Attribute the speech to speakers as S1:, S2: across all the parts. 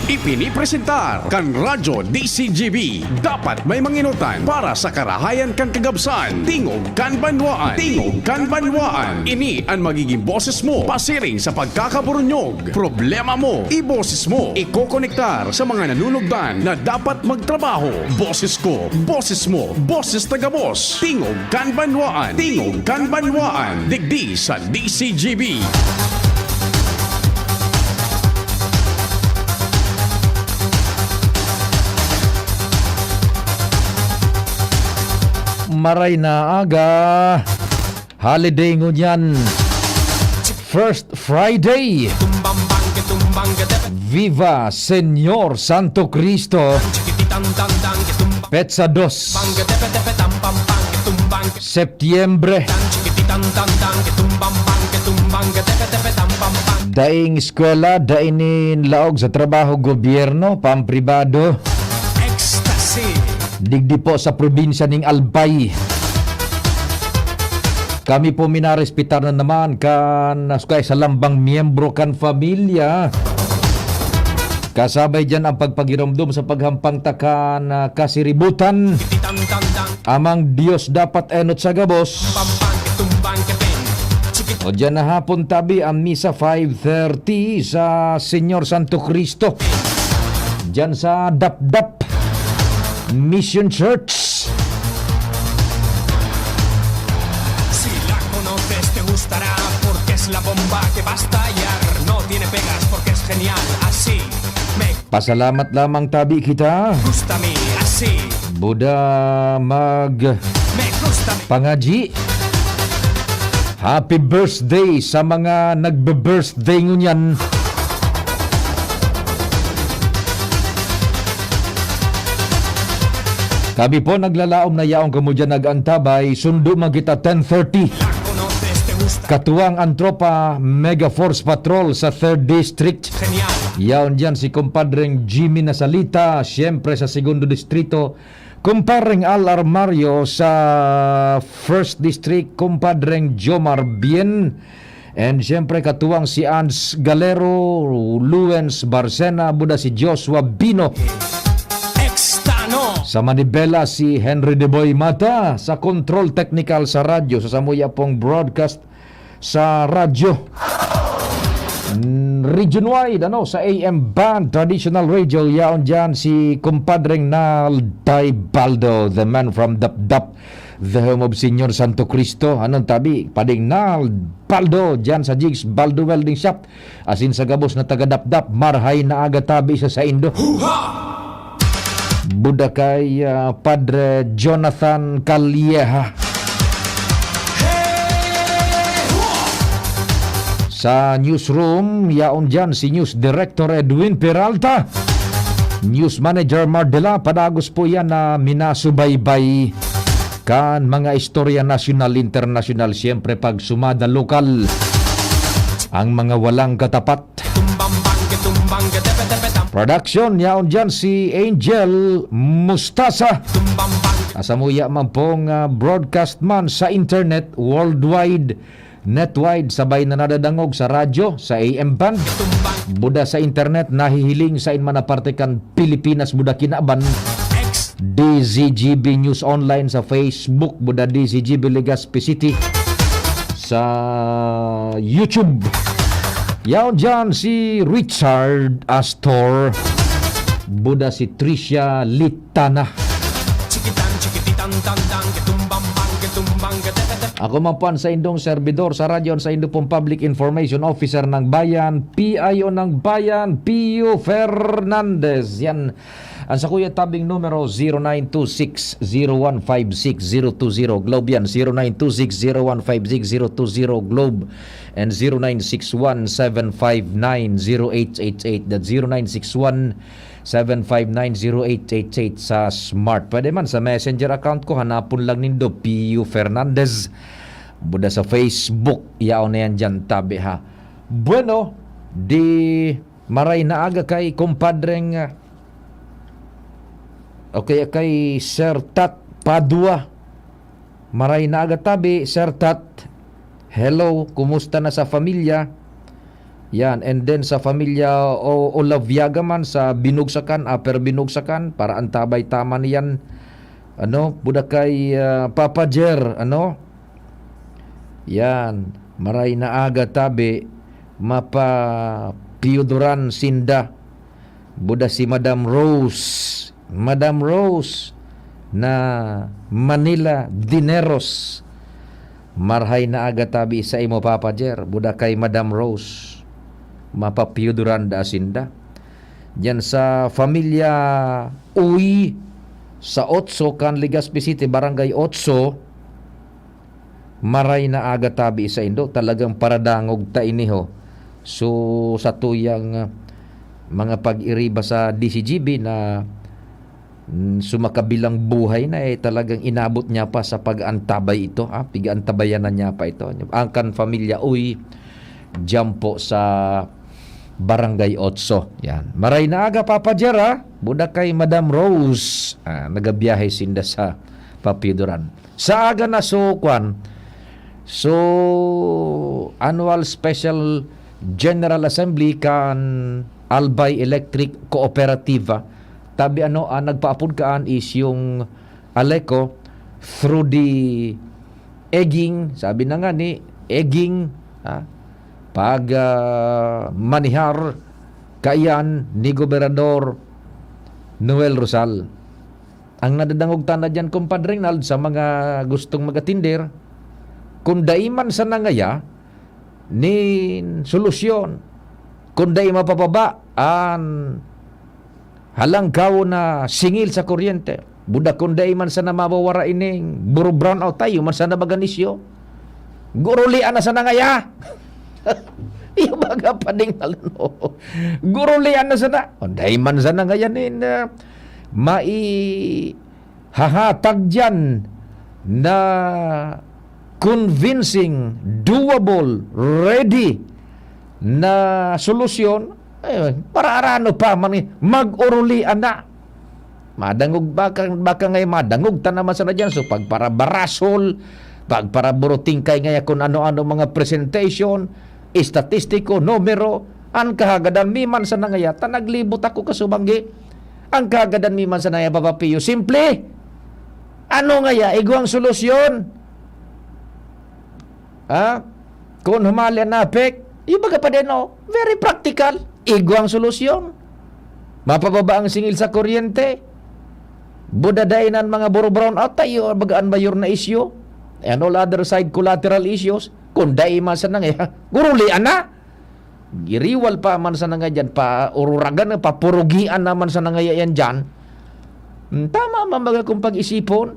S1: Ipinipresentar kan Radyo DCGB. Dapat may manginutan para sa karahayan kan kagabsan. Tingog kan banwaan. Tingog kan banwaan. Ini ang magiging boses mo pasiring sa pagkakaburunyog. Problema mo, iboses mo. Ikokonektar sa mga nanunugdan na dapat magtrabaho. Boses ko, boses mo, boses tagabos. Tingog kan banwaan. Tingog kan banwaan. Digdi sa DCGB.
S2: Maray na aga, holiday ngunyan, First Friday, Viva Señor Santo Cristo, Petsa 2, Septyembre, daing eskwela, dainin laog sa trabaho gobyerno, pampribado, digdi po sa probinsya ning Albay. Kami po minarespitar na naman kan sa lambang miyembro kan familia. Kasabay dyan ang pagpagiromdom sa paghampang takan kasiributan. Amang Diyos dapat enot sa gabos. O dyan na hapon tabi ang misa 5:30 sa Señor Santo Cristo. Dyan sa Dapdap Mission Church.
S3: Si la conoces te gustará porque es la bomba que va a estallar. No tiene pegas porque es genial, así me
S2: Pasalamat lamang tabi kita.
S3: gusta a mí, así
S2: Buddha mag
S3: me gusta a mí.
S2: pangaji. Happy birthday sa mga nagbe-birthday ngunyan. Kami po naglalaom na yaong kamudyan nag-antabay, sundo magita 10:30.
S3: La conoces te gusta,
S2: Katuwang ang tropa Mega Force Patrol sa 3rd District.
S3: genial.
S2: Yaon dyan si kumpadreng Jimmy Nasalita, siyempre sa 2nd Distrito. Kumpadreng Al Armario sa 1st District, kumpadreng Jomar Bien. And siyempre katuwang si Ans Galero, Luens Barcena, buda si Joshua Bino.
S3: Extano,
S2: Sa Manibela si Henry Deboy Mata, sa control technical sa radyo, sa Samuya pong broadcast sa radyo. Region-wide, sa AM Band, Traditional Radio, yaon dyan si kumpadreng Nalday Baldo, the man from Dapdap, the home of Señor Santo Cristo. Anong tabi? Pading Nal Baldo, dyan sa Jigs Baldo Welding Shop. Asin sa gabos na taga Dapdap, marhay na aga tabi sa Indo. Buda kay Padre Jonathan Calieja. Sa newsroom, yaon dyan si News Director Edwin Peralta. News Manager Mardela, padagos po yan na minasubaybay kan mga istorya national, international, siyempre pag sumada lokal. Ang mga walang katapat.
S3: tumbang que tepe tepe tam.
S2: Production, yaon dyan si Angel Mustasa.
S3: Tumbang
S2: Asamuya man pong broadcast man sa internet, worldwide, netwide, sabay na nadadangog sa radyo, sa AM band, buda sa internet, nahihiling sa inman na parte kan Pilipinas, buda kinaban,
S3: X
S2: DZGB News Online sa Facebook, buda DZGB Legazpi City, sa YouTube. Yaon dyan si Richard Astor, buda si Tricia Litana.
S3: chiquitan chiquititan tan tan que tumbang que tepe tepe.
S2: Ako man sa indong servidor sa radyo sa Indo pong Public Information Officer ng Bayan, PIO ng Bayan, Pio Fernandez. Yan ang sa kuya tabing numero 0926-0156-020 Globe yan, 0926-0156-020 Globe, and 0961-759-0888. That 0961-759-0888 sa Smart. Pwede man sa messenger account ko, hanapon lang nindo Pio Fernandez. Buda sa Facebook, yaon na yan dyan tabi ha. Bueno, di maray na aga kay kumpadreng okay, kay Sir Tat Padua. Maray na aga tabi, Sir Tat. Hello, kumusta na sa familia? Yan, and then sa pamilya Olaviaga man sa binugsakan, upper binugsakan, para antabay tama niyan. Buda kay Papa Jer, yan, maray na aga tabi, mapa Piyudoran Sinda, buda si Madam Rose na Manila Dineros, marhay na aga tabi sa imo Papa Jer, buda kay Madam Rose, mapapiyuduran da Sinda. Diyan sa familia Uy sa Otso kan Legazpi City, Barangay Otso, maray na aga tabi sa Indo, talagang paradangog ta iniho. So sa tuyang mga pag-iriba sa DCGB na sumakabilang buhay na talagang inabot niya pa sa pag-antabay ito, piga-antabayan na niya pa ito. Ang kan familia Uy diyan po sa Barangay Otso. Yan. Maray na aga Papa Jer, buda kay Madam Rose. Nagabiyahe Sinda sa Papiduran. Sa aga na so annual special General Assembly kan Albay Electric Cooperativa. Tabi nagpaapod kaan is yung Aleco through the egging, sabi na nga ni egging, pag manihar kayan ni Gobernador Noel Rosal. Ang nadadangog tana dyan, Compadre Rinald, sa mga gustong magatindir, kung daiman sa nangaya ni solusyon, kung dai mapapaba ang halangkaw na singil sa kuryente, buda kung daiman sa namawawara ining buro brownout tayo, man sa nabaganisyo, gurulian na sa nangaya. Iyo baga pading gurulian na sana. Onday man sana ngayon hahatag dyan na convincing, doable, ready na solusyon. Para arano pa mag-urulian na. Madangog baka ngay madangog ta naman sana dyan. So pagpara barasol, pagpara burutingkay ngaya kung ano-ano mga presentation, estatistiko, numero, ang kahagadan miman sa nangaya, naglibot ako kasubanggi, ang kahagadan miman sa nangaya, Papapiyo, simple, ano ngaya, iguang solusyon, kung humali ang napik, yung baga pa din, very practical, iguang solusyon, mapababa ang singil sa kuryente, budadainan mga buro brown out tayo, bagaan mayor na issue, and all other side collateral issues, kung dahi man sa nangaya, gurulian na. Giriwal pa man sa nangaya dyan, pa ururagan na, papurugian naman sa nangaya yan dyan. Tama mga kung pag-isipon,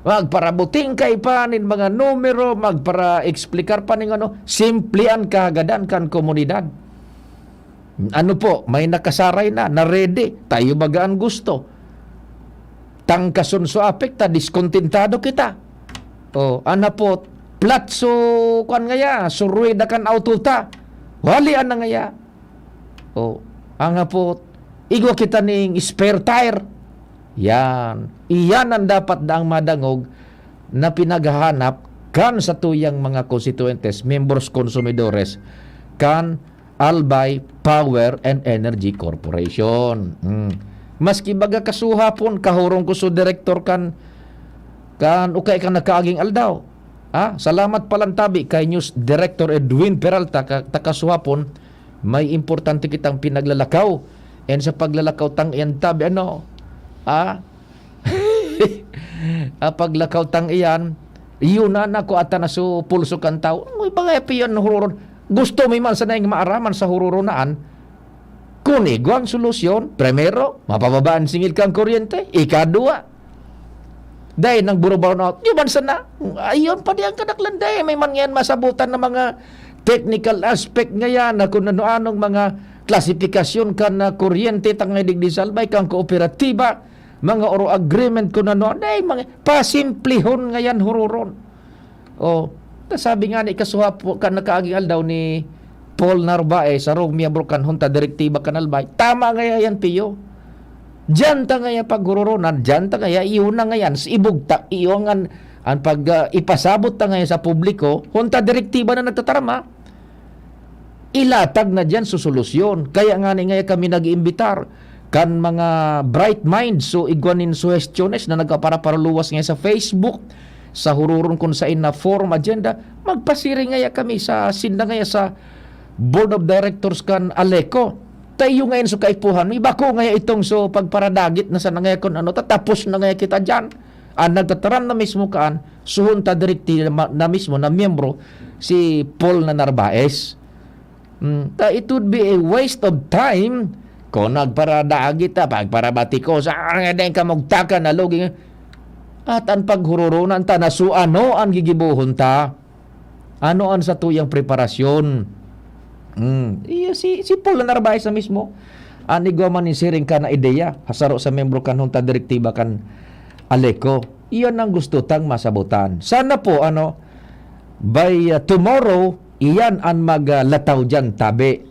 S2: magparabuting kay pa nin mga numero, magpara eksplikar pa nin simple ang kahagadan kan komunidad. Ano po, may nakasaray na ready, tayo bagaan gusto. Tangkason so apekta, diskontentado kita. Anapot, platso kuan ngaya, suruida kan autota. Walian na ngaya. Angapot, igwa kita ning spare tire. Yan. Iyan ang dapat daang madangog na pinaghahanap kan sa tuyang mga constituentes, members consumidores, kan Albay Power and Energy Corporation. Maski baga kasuhapon, kahurong ko so director kan ukay kan nakaaging aldaw. Salamat palantabi kay News Director Edwin Peralta takasuhapon, may importante kitang pinaglalakaw, and sa paglalakaw tang iyan tabi paglakaw tang iyan iyon na ko ata na so pulso kan tao, may bagay piyon hururon, gusto may man sa naing maaraman sa hururonaan, kunigo ang solusyon, primero mapababaan singil kang kuryente, ikadua dahil ng buro burnout, yung man sana, ayun pa diyang kadaklan dahil, may man yan masabutan na mga technical aspect ngayon, na kung ano-anong mga klasifikasyon ka na kuryente, tangay digdisalbay, kang kooperatiba, mga oro agreement kung ano, dahil mga pasimplihon ngayon hururon. Sabi nga ni kasuha po, ka nakaaging aldaw ni Paul Narvaez, sa Rome Brokan Hunta Direktiba Kanalbay, tama nga yan, Piyo. Diyan ta ngaya paggururonan, diyan ta ngaya iyon na ngayan, ibugta, iyon ang pag ipasabot ta ngaya sa publiko, hunta direktiba na nagtatarama. ilatag na dyan susolusyon. Kaya nga ni ngayon kami nag-iimbitar kan mga bright minds so igwanin suhestyones na nagkapara-paraluwas ngayon sa Facebook, sa hururon kung sa na forum agenda, magpasiri ngaya kami sa sinda ngaya sa Board of Directors kan Aleco. Tayo ngayon so kaipuhan, may bako ngaya itong so pagparadagit na sa ngaya kung ano, tatapos na ngaya kita dyan. Ang nagtataram na mismo kaan, suhon ta direkti na mismo na miyembro si Paul na Narvaez. It would be a waste of time kung nagparadagit ta, pagparabati ko sa nga ka magtaka na logi at ang paghururunan ta na so ano ang gigibuhon ta, ano ang sa tuyang preparasyon. Si Paul na Narvaez na mismo anigwaman ni siring ka na ideya hasaro sa membro kan hunta direktiba kan Aleco. Iyon ang gusto tang masabutan. Sana po by tomorrow iyan ang maglataw dyan tabi.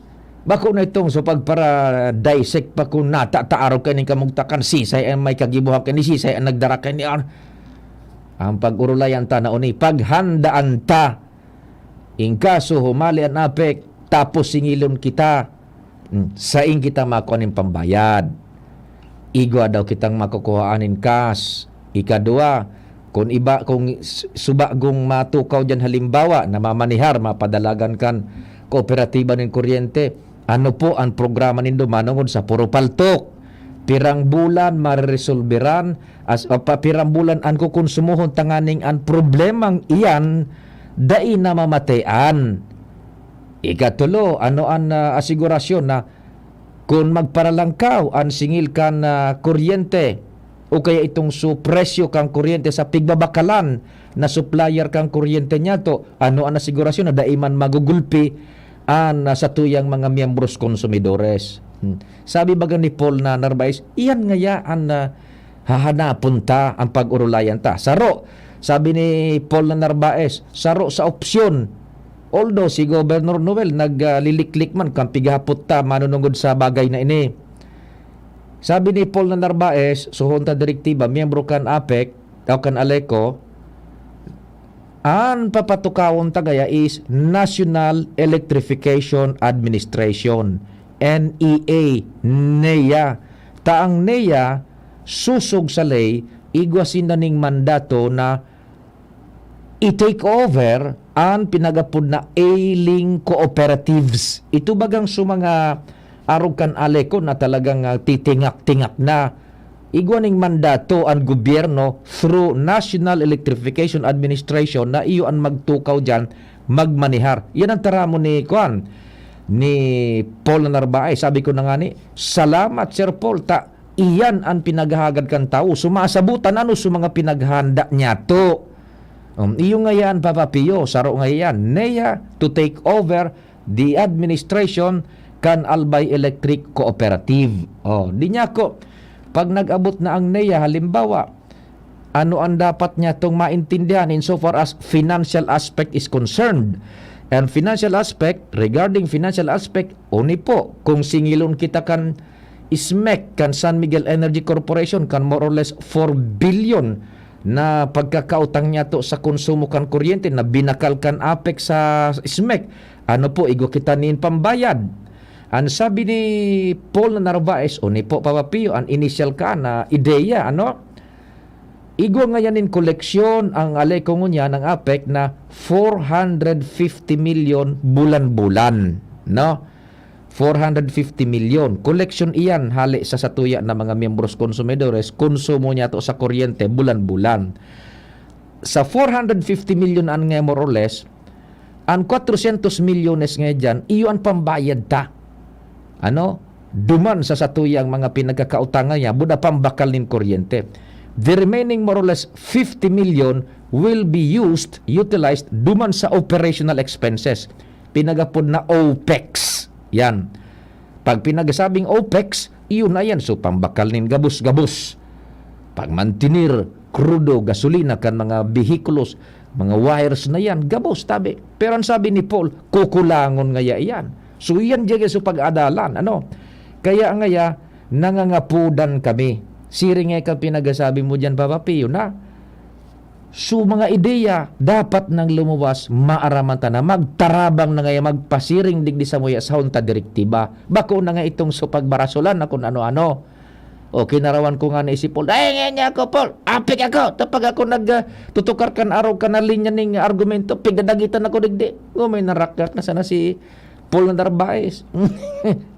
S2: Bako na itong so pagpara dissect pa kung natataaraw ka ni kamugtakan sisay ang may kagibuhan ka ni sisay ang nagdara ka ni ang pag-urulayan ta na uni paghandaan ta in kaso humali ang apek tapos singilon kita saing kita makuhanin pambayad, igwa daw kitang makukuhaanin kas. Ikadua, kung subagong matukaw dyan halimbawa na mamanihar, mapadalagan kan kooperatiba ng kuryente, ano po ang programa nindo manungod sa puro paltok, pirang bulan mariresolveran pirang bulan ang kukonsumuhon tanganing ang problemang iyan dai na mamatean. Ikatulo, ano ang asigurasyon na kung magparalangkaw ang singil kan kuryente o kaya itong presyo kang kuryente sa pigbabakalan na supplier kang kuryente niya to, ano ang asigurasyon na daiman magugulpi sa tuyang mga miyembros konsumidores. Sabi baga ni Paul na Narvaez, iyan ngaya ang hahanapon ta ang pag-urulayan ta. Saro, sabi ni Paul na Narvaez, saro sa opsyon. Although si Governor Noel nagliliklik man kang pigahapot ta manunungod sa bagay na ini. Sabi ni Paul na Narvaez, suhon ta direktiba, miyembro kan APEC, o kan Aleco, ang papatukawon tagaya is National Electrification Administration, NEA, NEA. Taang NEA, susog sa lay, igwasin na ning mandato na i-take over ang pinagapod na ailing cooperatives. Ito bagang mga arugan Aleco na talagang titingak-tingak na igwaning mandato ang gobyerno through National Electrification Administration na iyo ang magtukaw dyan, magmanihar. Yan ang taramo ni Paul Narvaez. Sabi ko na nga ni, salamat Sir Paul, iyan ang pinaghagad kan tao. Sumasabutan sa mga pinaghanda niya to. Iyo nga yan, Papa Pio, saro nga yan, NEA to take over the administration kan Albay Electric Cooperative. Di niya ko, pag nag-abot na ang NEA, halimbawa, ano ang dapat niya itong maintindihan insofar as financial aspect is concerned. And financial aspect, regarding financial aspect, uni po, kung singilon kita kan SMEC, kan San Miguel Energy Corporation, kan more or less 4 billion na pagkakautang niya to sa konsumo kan kuryente na binakal kan APEC sa SMEC, ano po, igo kita nin pambayad. Ang sabi ni Paul na Narvaez, o ni po Papapio, ang initial ka na ideya, igo ngayon in koleksyon ang Aleco niya ng APEC na 450 million bulan-bulan, 450 million. Collection iyan hali sa satuya na mga miyembros konsumidores, konsumo niya to sa kuryente bulan-bulan. Sa 450 million an nga more or less, ang 400 milyones nga dyan, iyo ang pambayad ta. Duman sa satuyang mga pinagkakautangan niya, buda pambakal nin kuryente. The remaining more or less 50 million will be utilized duman sa operational expenses. Pinagapod na OPEX. Yan. Pag pinagasabing OPEX, iyon na yan. So, pambakal nin gabos-gabos. Pagmantinir, krudo, gasolina, kan mga vehikulos, mga wires na yan, gabos, tabi. Pero ang sabi ni Paul, kukulangon nga yan. So, yan dyan sa pag-adalan. Kaya nga nangangapudan kami. Siring nga ka pinagasabi mo dyan, Papa Pio, na So mga ideya dapat nang lumabas maaraman ta na magtarabang na ngaya magpasiring digdi sa moya sa hunta direktiba. Bako na nga itong so pagbarasulan na kung ano-ano. O kinarawan ko nga naisip Paul, ay nga ako Paul, apik ako. Tapag ako tutukar kan araw ka na linya ning argumento, pigdadagitan ako digdi. May narakat na sana si Paul Narvaez.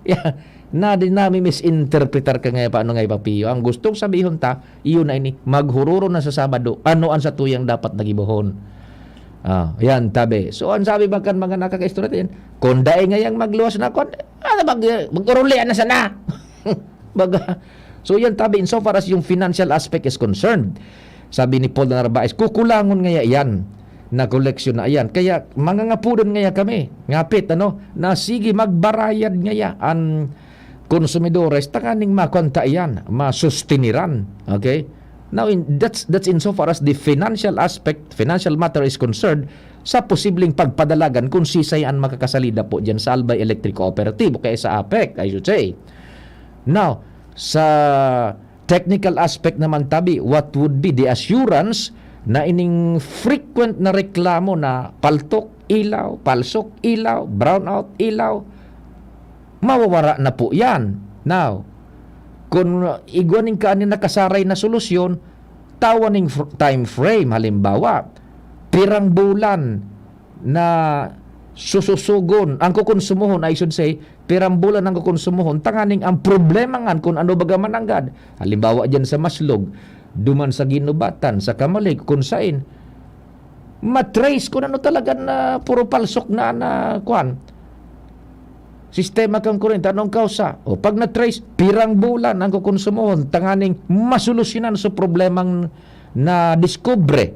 S2: Yeah. Na din namin misinterpretar ka nga paano nga ipapiyo. Ang gustong sabihin ta, iyon na ini, maghururo na sa Sabado, ano ang sa tuyang dapat nagibuhon. Yan, tabi. So, ang sabi bangkan mga nakaka-istorya yan, kung dae nga yang magluwas na kon, mag-urulian na sana. Baga, so yan tabi, in so far as yung financial aspect is concerned, sabi ni Paul Narvaez, kukulangon nga yan na koleksyon na yan. Kaya, mga ngapudan nga kami, ngapit, na sige, magbarayad nga yan, ang konsumidores, takaning makonta yan, masustiniran. Okay? Now, that's insofar as the financial aspect, financial matter is concerned, sa posibleng pagpadalagan kung sisayan makakasalida po dyan sa Albay Electric Cooperative o kaya sa APEC, I should say. Now, sa technical aspect naman tabi, what would be the assurance na ining frequent na reklamo na paltok ilaw, palsok ilaw, brownout ilaw, mawawara na po yan. Now, kung igwaning ka nakasaray na solusyon, tawaning time frame, halimbawa, pirang bulan na sususugon, ang kukonsumuhon, I should say, pirang bulan ang kukonsumuhon, tanganing ang problema nga kung ano baga mananggad. Halimbawa dyan sa Maslog, duman sa Ginubatan, sa Kamalig, kung sain, matrace kung ano talaga na puro palsok na kuan, sistema kang kurente, anong kausa? O pag na-trace, pirang bulan ang kukonsumuhon, tanganing masolusyonan sa problemang na-discover.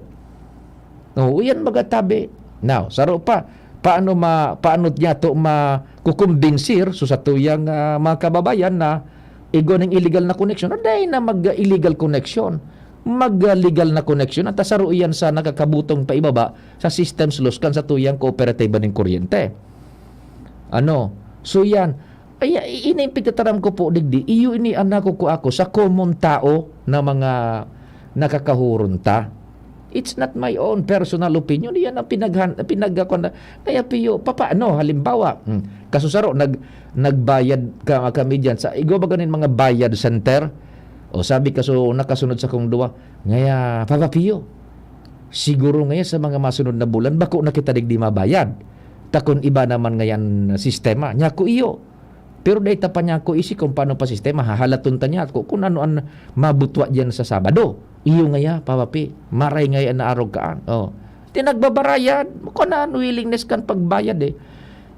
S2: O, yan magatabi. Now, saro pa, paano niya to makukumbinsir so sa tuyang mga kababayan na igoning illegal na connection. Aday na mag-illegal connection. Mag-legal na connection at saro yan sa nakakabutong paibaba sa systems loss kan sa tuyang kooperatiba ng kuryente. So yan, ay inimpigtataram ko po digdi, iyo ini anak ko ako sa common tao na mga nakakahurunta. It's not my own personal opinion. Yan ang pinagkakon. Kaya piyo, papaano, halimbawa, kasusaro, nagbayad kami dyan sa, ba ganin mga bayad center? O sabi kaso, nakasunod sa kong duwa, ngaya, papapiyo, siguro ngaya sa mga masunod na bulan, bako na kita digdi mabayad. Takon iba naman ngayon sistema. Nyako iyo. Pero dahil pa niya ko isi kung paano pa sistema, hahalaton ta niya kung ano ang mabutwa dyan sa Sabado. Iyo ngaya, papapi, maray ngayon na araw kaan. Tinagbabarayad, kung na willingness kan pagbayad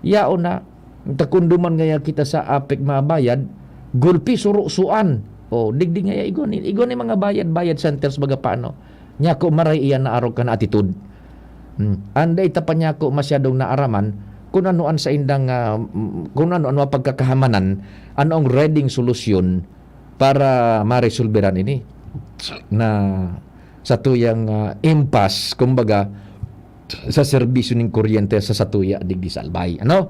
S2: Yao na, takunduman ngaya kita sa APEC mabayad, gulpi surusuan. Digdi ngaya igon mga bayad centers baga paano. Nyako maray iyan na araw ka na attitude. Anday tapan niya ko masyadong naaraman kung anoan sa indang kung ano pagkakahamanan, ano ang reading solusyon para maresolberan ini na sa tuyang impasse kumbaga sa serbisyo ng kuryente sa satuya digdi sa Albay. Now,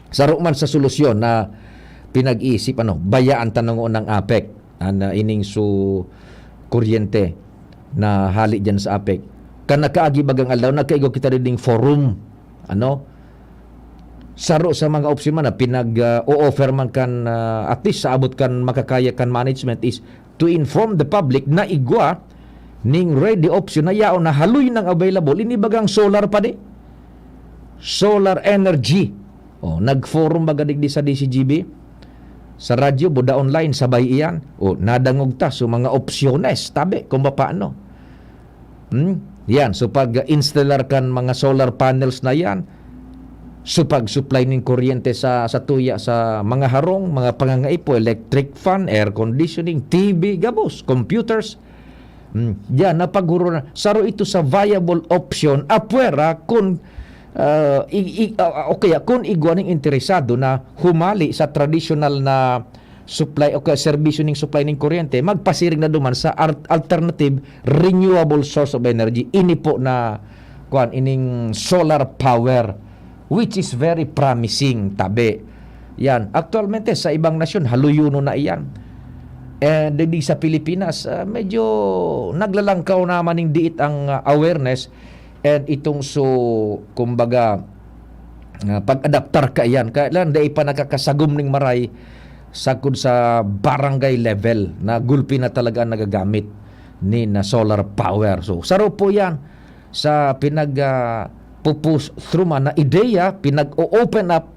S2: saro man sa solusyon na pinag-iisip bayaan tanong ng APEC ining su kuryente na hali dyan sa APEC. Kan nakaagi bagang alaw, nagkaigo kita rin forum. Saro sa mga opsyon man na pinag-o-offer man kan, at least sa abot kan makakaya kan management is to inform the public na igwa ning ready option na yao na haluy ng available. Ini bagang solar pa di. Solar energy. Nag-forum bagadig di sa DCGB. Sa radyo, buda online, sabay iyan. Nadangog ta. So mga opsyones, tabi, kung paano. Yan, so pag-installar kan mga solar panels na yan, so pag-supply ng kuryente sa tuya sa mga harong, mga pangangaipo, electric fan, air conditioning, TV, gabos, computers. Yan, napaghuro na. Saro ito sa viable option, apwera kung kung igwaning interesado na humali sa traditional na supply o serbisyo ng supply ng kuryente, magpasiring na duman sa alternative renewable source of energy. Ini po na ining solar power which is very promising tabi. Yan, actualmente sa ibang nasyon haluyuno na iyan. And digdi sa Pilipinas, medyo naglalangkaw naman ng diit ang awareness and itong kumbaga, pag-adaptar ka yan. Kaya lang, dahil pa nakakasagom ng maray sagod sa barangay level na gulpi na talaga nagagamit ni na solar power. So, saro po yan sa pupus through man na ideya, pinag-open up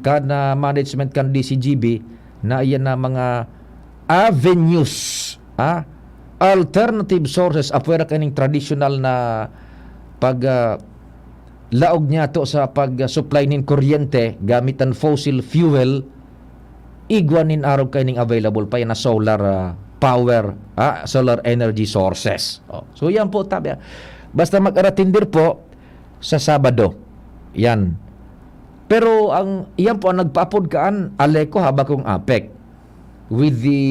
S2: ka na management kan DCGB na iyan na mga avenues, alternative sources apwera kaning traditional na pag laog niya to sa pag-supply nin kuryente gamit ang fossil fuel, igwanin araw kaning available pa yan na solar power, solar energy sources. So yan po tabi. Basta mag-aratindir po sa Sabado. Yan. Pero yan po ang nagpaapod kaan Aleco habakong APEC with the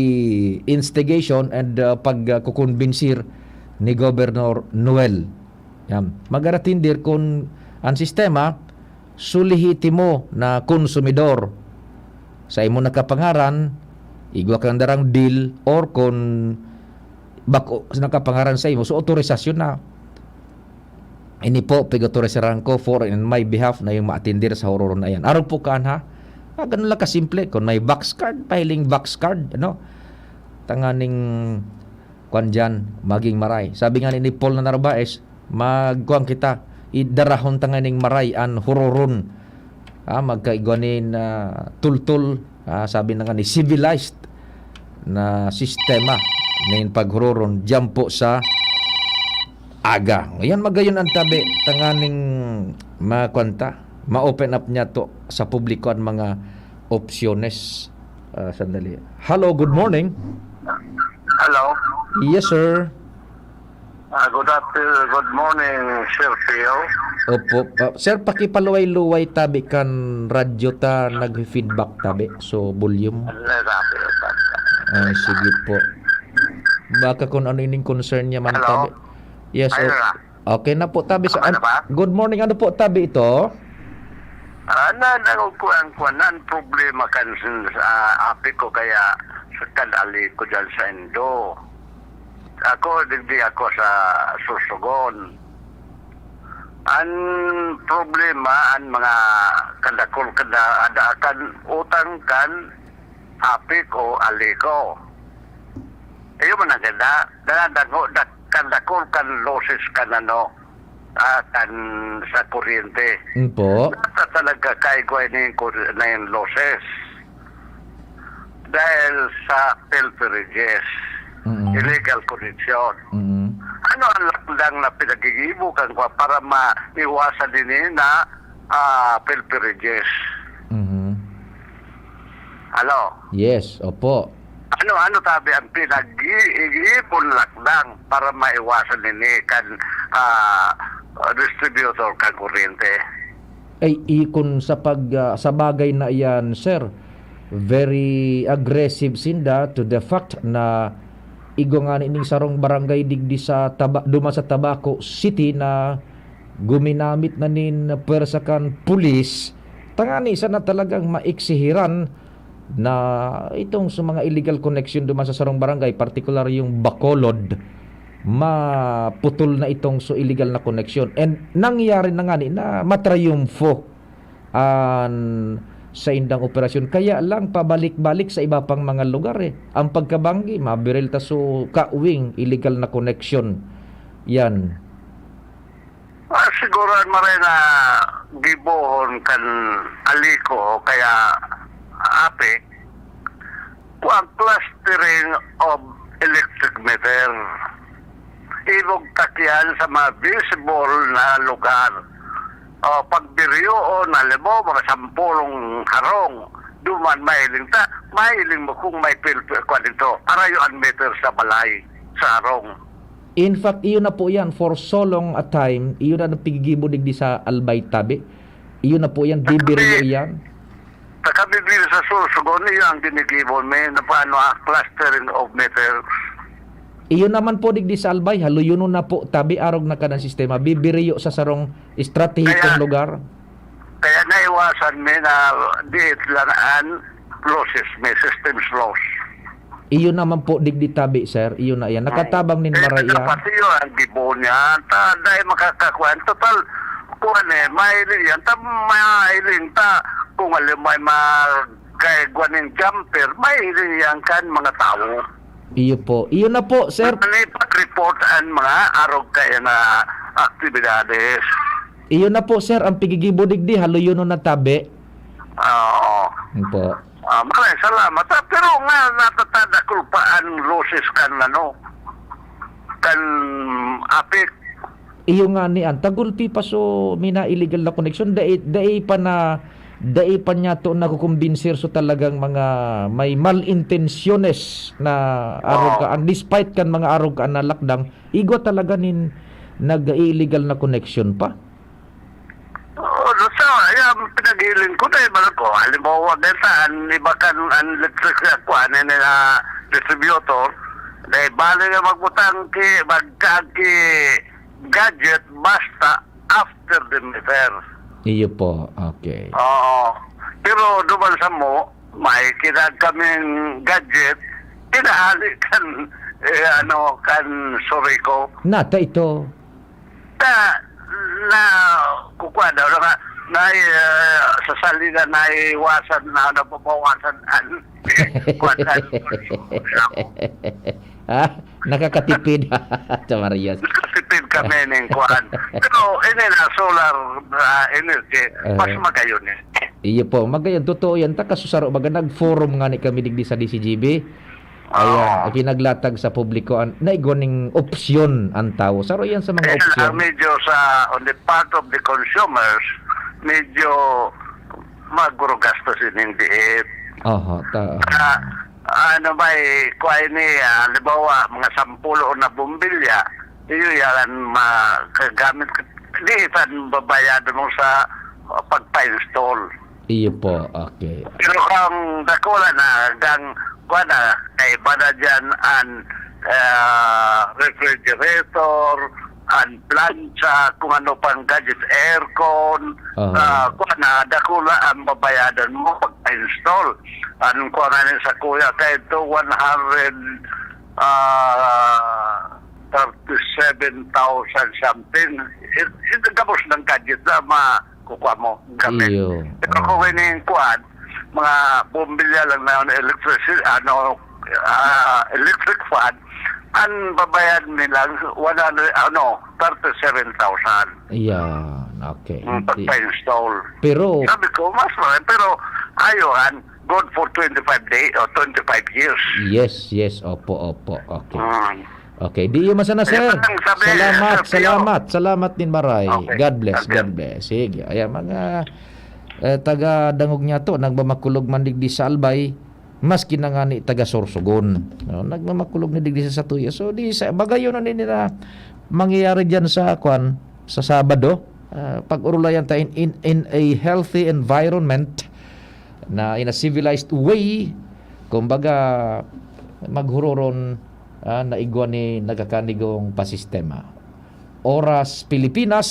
S2: instigation and pagkukonbinsir ni Governor Noel. Yan. Mag-aratindir kung ang sistema sulihitimo na konsumidor sa imo nakapangaran igwa kang darang deal or kung bako nakapangaran sa imo so otorisasyon na ini po pig-autorisaran ko for in my behalf na yung maatindir sa horor na yan. Araw po kaan ha? Ganun lang kasimple. Kung may box card, pahiling box card, tanganing kwan dyan, maging maray. Sabi nga ni Paul na Narvaez, magkuang kita, idarahon tanganing maray an hororon. Magkaigwanin tultul, sabi na nga ni civilized na sistema ngayon paghuroron dyan po sa aga. Ngayon magayon ang tabi tanganing makwanta, ma-open up niya to sa publiko ang mga opsyones. Sandali. Hello, good morning.
S4: Hello.
S2: Yes, sir.
S4: Good morning, Sir Pio.
S2: Opo. Sir, pakipaluway-luway tabi kan radyo ta nag-feedback tabi. So, volume. Sige po. Baka kung ano ining concern niya man tabi. Yes, sir. Okay na po tabi. Good morning. Ano po tabi ito?
S4: Nan problema kan sa api ko kaya sa kadali ko dyan sa Indo. Digdi ako sa Susugon. Ang problema, ang mga kadakol adaakan utang kan api ko, ali ko. Iyo man ang kadakol kan losses kan kan sa kuryente.
S2: Po.
S4: Talaga kaigway na yung losses. Dahil sa pilferages, illegal connection. Ano ang lakdang na pinagigibukan ko para maiwasan din na pilferages? Hello?
S2: Yes, opo.
S4: Ano tabi ang pinag-iipon lakdang para maiwasan din kan distributor kan kuryente?
S2: Ay ikon sa sa bagay na iyan, sir, very aggressive sinda to the fact na igongan ining sarong barangay digdi sa duma sa Tabaco City na guminamit na nin persakan pulis tangani isa na talagang maiksihiran na itong sa mga illegal connection duma sa sarong barangay, particular yung Bacolod, maputol na itong so illegal na connection. And nangyari na nga na matrayumfo sa indang operasyon. Kaya lang pabalik-balik sa iba pang mga lugar ang pagkabanggi, mabiril ta so kauwing illegal na connection. Yan.
S4: Siguro maray na gibohon kan aliko kaya api ang clustering of electric meter. Ibog takyan sa mga visible na lugar. Pagbiryo o nalibo, mga sampulong harong, duman mahiling mo kung may pilpil kwa dito. Para yung meter sa balay, sa harong.
S2: In fact, iyon na po yan, for so long a time, iyon na napigibo digdi sa Albay Tabi. Iyon na po yan, bibiryo yan.
S4: Takabibili sa Susugon, iyon ang dinigibon may na paano clustering of meters.
S2: Iyon naman po digdi sa Albay, haluyuno na po tabi arog na kanang sistema, bibiriyo sa sarong estratehikong lugar.
S4: Kaya naiwasan may na diit lanaan losses, may systems loss.
S2: Iyo naman po digdi tabi, sir. Iyo na yan. Nakatabang nin maray yan.
S4: Pati yun, ang gibo niya. Dahil makakakuan. Total, kuan mahiling yan. Mahiling kung alam may magkaigwan ng jumper, mahiling yan kan mga tao.
S2: Iyo po. Iyo na po, sir.
S4: Report ang mga arog kaya na aktibidades.
S2: Iyo na po, sir. Ang pigigibo digdi, halo yun na tabi.
S4: Oo.
S2: Yun po.
S4: Maraming salamat. Pero nga natatada kulpaan roses kan kan apik.
S2: Iyo nga ni an tagulpi pa so mina illegal na connection dai pa niya to nakukumbinsir so talagang mga may malintentiones na arog ka despite kan mga arog ka na lakdang igwa talaga nin nag-illegal na connection pa.
S4: So, ayan, pinag-healing ko na yung ko. Halimbawa, dahil iba kan ang electric kuhan na distributor, dahil bali nga magbutang magkaki gadget basta after the meter.
S2: Iyo po, okay.
S4: Oo. Pero duman sa mo, may kinag kaming gadget, kinahali kan, kan sorry ko.
S2: Nata ito.
S4: Na kukuha daw na sa salida na iwasan na napapawasan
S2: Nakakatipid sa Marias.
S4: nakatipid kami ng kuhan. Pero ini na solar energy mas magayon eh.
S2: Iyo po, magayon totoo yan ta kasusaro baga nag-forum nga ni kami digdi sa DCGB. Ayan, kinaglatag sa publiko naigoning opsyon ang tao. Saro yan sa mga opsyon.
S4: Medyo on the part of the consumers, medyo maguro gastos in diet.
S2: Oho,
S4: May kuha ni, halimbawa, mga 10 na bumbilya, iyo yan makagamit, liitan babayado mo sa pagpa-install.
S2: Iyo po, okay.
S4: Pero kung dakula na, kay bada dyan ang refrigerator, ang plancha, kung ano pang gadget, aircon, dakula ang babayadan mo pag-install. Anong kuha na sa kuya, kahit to 37,000 something. Ito tapos ng gadget na makukuha mo gamit. Pero kung yung kuhan, mga bumbilya lang na electric fan, ang babayad nila 37,000.
S2: Yan, okay.
S4: Pagpa-install.
S2: Pero
S4: Sabi ko, mas marami. Pero ayuhan, good for 25 days or 25 years.
S2: yes, opo, okay. Okay, di yung masana, sir. Salamat din maray.
S4: Okay.
S2: God bless. Sige, ayan mga taga dangog niya to nagmamakulog man digdi sa Albay, maski na nga ni taga Sorsogon. No, nagmamakulog ni digdi sa Satuya. So di sa bagayon na nila mangyayari diyan sa sa Sabado, pag-urulayan ta in a healthy environment na in a civilized way, kumbaga maghuroron na igwa ni nagakanigong pasistema. Oras Pilipinas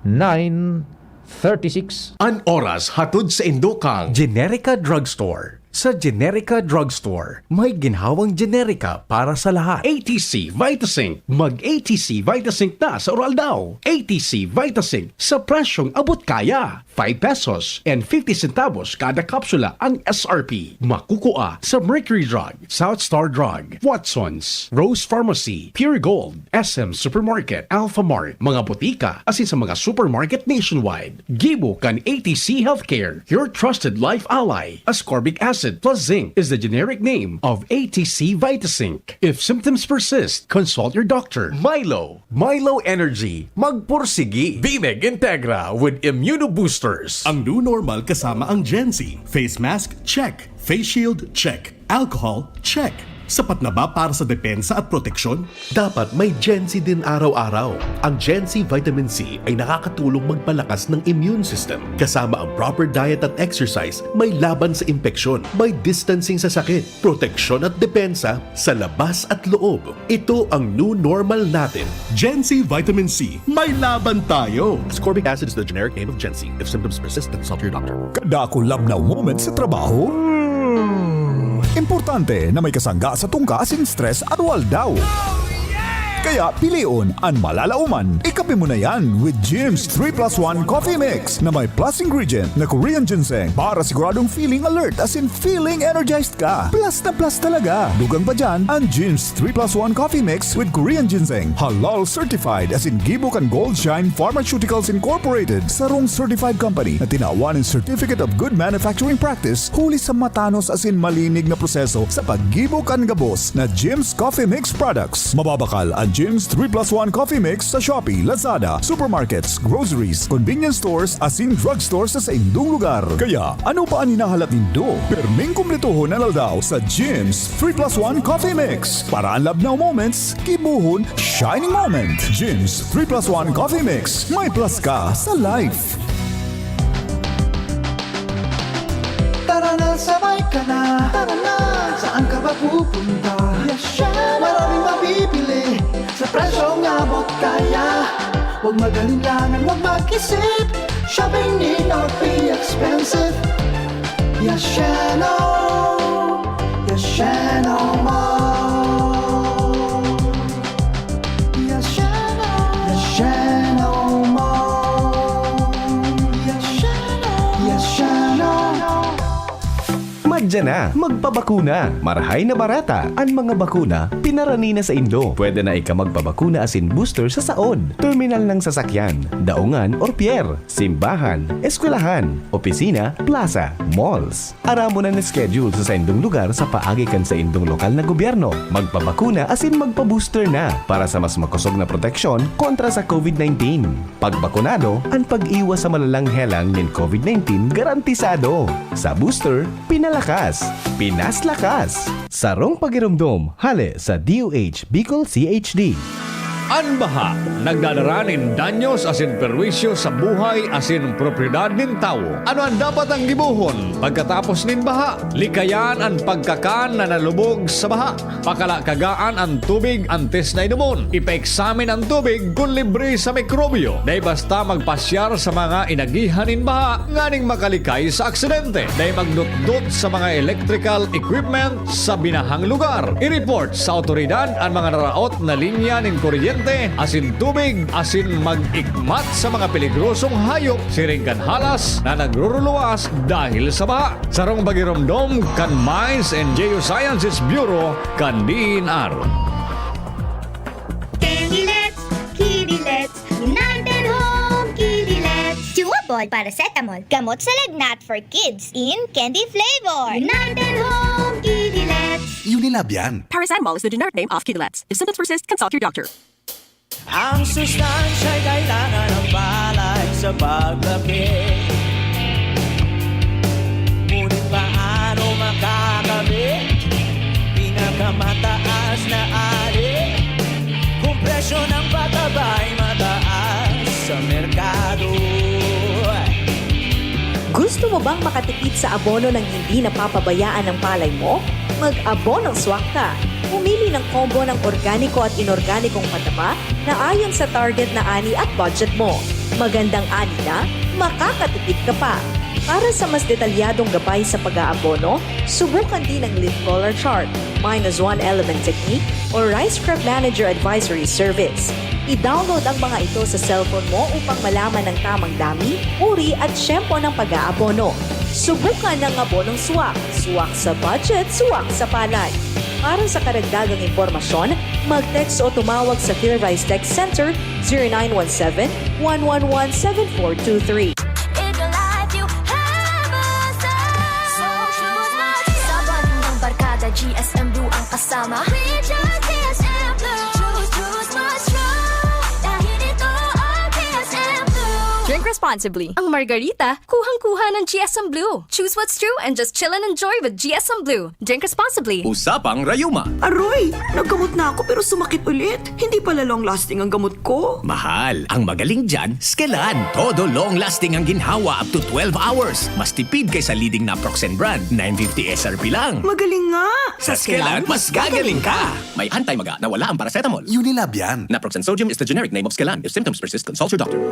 S2: 9:36.
S1: An oras hatod sa Indokang Generica Drugstore. Sa Generica Drugstore, may ginhawang generika para sa lahat. ATC Vitasync. Mag-ATC Vitasync na sa oral daw. ATC Vitasync sa presyong abot kaya. 5 pesos and 50 centavos kada kapsula ang SRP. Makukuha sa Mercury Drug, South Star Drug, Watson's, Rose Pharmacy, Pure Gold, SM Supermarket, Alpha Mart, mga butika, asin sa mga supermarket nationwide. Gibo kan ATC Healthcare, your trusted life ally. Ascorbic acid plus zinc is the generic name of ATC Vitasync. If symptoms persist, consult your doctor. Milo Energy, magpursigi. Bimeg Integra with Immunoboosters.
S5: Ang new normal kasama ang Gen-Z. Face mask, check. Face shield, check. Alcohol, check. Sapat na ba para sa depensa at proteksyon?
S6: Dapat may Gen-Z din araw-araw. Ang Gen-Z Vitamin C ay nakakatulong magpalakas ng immune system. Kasama ang proper diet at exercise, may laban sa impeksyon, may distancing sa sakit, proteksyon at depensa sa labas at loob. Ito ang new normal natin.
S5: Gen-Z Vitamin C, may laban tayo!
S6: Ascorbic acid is the generic name of Gen-Z. If symptoms persist, consult your doctor.
S7: Kada ako love na moment sa trabaho. Importante na may kasangga sa tungka asin stress at waldaw. Kaya piliun ang malalauman. Ikape mo na yan with Jim's 3+1 Coffee Mix na may plus ingredient na Korean ginseng para siguradong feeling alert as in feeling energized ka. Plus na plus talaga. Dugang pa dyan ang Jim's 3+1 Coffee Mix with Korean ginseng. Halal certified as in Gibok and Gold Shine Pharmaceuticals Incorporated. Sarong certified company na tinawan ng Certificate of Good Manufacturing Practice huli sa matanos as in malinig na proseso sa paggibok ang gabos na Jim's Coffee Mix products. Mababakal ang Jim's 3+1 Coffee Mix sa Shopee, Lazada, supermarkets, groceries, convenience stores, asin drugstores sa indong lugar. Kaya, ano pa ang hinahalat nindo? Perming kumplituhon na daw sa Jim's 3+1 Coffee Mix. Para ang love now moments, kibuhon shining moment. Jim's 3+1 Coffee Mix. May plus ka sa life.
S8: Tara na, sabay ka na. Tara na, saan ka ba pupunta? Maraming mabibili sa presyong abot kaya. Huwag magalinlangan, huwag mag-isip. Shopping need not be expensive. Yashano Mall. Yashano Mall. Yashano.
S9: Madya na, magpabakuna. Marahay na barata. Ang mga bakuna, pinarani na sa Indo. Pwede na ika magpabakuna asin booster sa saod, terminal ng sasakyan, daungan or pier, simbahan, eskwelahan, opisina, plaza, malls. Aramo na schedule sa indong lugar sa paagi kan sa indong lokal na gobyerno. Magpabakuna asin magpa-booster na para sa mas makusog na proteksyon kontra sa COVID-19. Pagbakunado, ang pag-iwas sa malalang helang ng COVID-19 garantisado. Sa booster, pinalakas, pinaslakas. Sarong pagirumdom, hale sa DOH Bicol CHD.
S10: Anbaha, nagdadaranin danyos asin perwisyo sa buhay asin propiedad nin tao. Ano ang dapat ang gibuhon pagkatapos nin baha? Likayan ang pagkakan na nalubog sa baha. Pakalakagaan ang tubig antes na inumon. Ipa-examine ang tubig kung libre sa mikrobyo. Dahil basta magpasyar sa mga inagihan nin baha, nganing makalikay sa aksidente. Dahil magdutdut sa mga electrical equipment sa binahang lugar. I-report sa otoridad ang mga naraot na linya nin kuryente asin tubig, asin mag-ikmat sa mga peligrosong hayop, siringkan halas na nagruruluwas dahil sa baha. Sarong bagiromdom kan Mines and Geosciences Bureau kan DNR.
S11: Kidilets, Kidilets, United Home Kidilets. Chewable paracetamol, gamot sa lagnat for kids in candy flavor. United Home Kidilets.
S12: Unilab yan.
S13: Paracetamol is the generic name of Kidilets. If symptoms persist, consult your doctor.
S3: Ang sustansya'y kailangan ng palay sa paglaki. Ngunit paano makakamit? Pinakamataas na ari. Kung presyo ng patabay mataas sa merkado.
S13: Gusto mo bang makatipid sa abono ng hindi napapabayaan ng palay mo? Mag-abonong swak ka. Pumili ng combo ng organiko at inorganikong pataba na ayon sa target na ani at budget mo. Magandang ani na, makakatipid ka pa. Para sa mas detalyadong gabay sa pag-aabono, subukan din ang leaf color chart, -1 element technique, o Rice Crop Manager Advisory Service. I-download ang mga ito sa cellphone mo upang malaman ang tamang dami, uri at syempo ng pag-aabono. Subukan ng abonong swak. Swak sa budget, swak sa palay. Para sa karagdagang impormasyon, mag-text o tumawag sa PhilRice Text Center 0917-111-7423.
S11: Sa bandang barkada, GSM Blue ang kasama.
S13: Drink responsibly. Ang margarita, kuhang-kuha ng GSM Blue. Choose what's true and just chill and enjoy with GSM Blue. Drink responsibly.
S9: Usapang Rayuma.
S14: Aroy, naggamot na ako pero sumakit ulit. Hindi pala long-lasting ang gamot ko.
S9: Mahal. Ang magaling dyan, Skelan. Todo long-lasting ang ginhawa up to 12 hours. Mas tipid kaysa leading Naproxen brand. 950 SRP lang.
S14: Magaling nga.
S9: Sa Skelan, mas gagaling ka. May anti-maga na wala ang paracetamol.
S12: Unilab yan.
S9: Naproxen sodium is the generic name of Skelan. If symptoms persist, consult your doctor.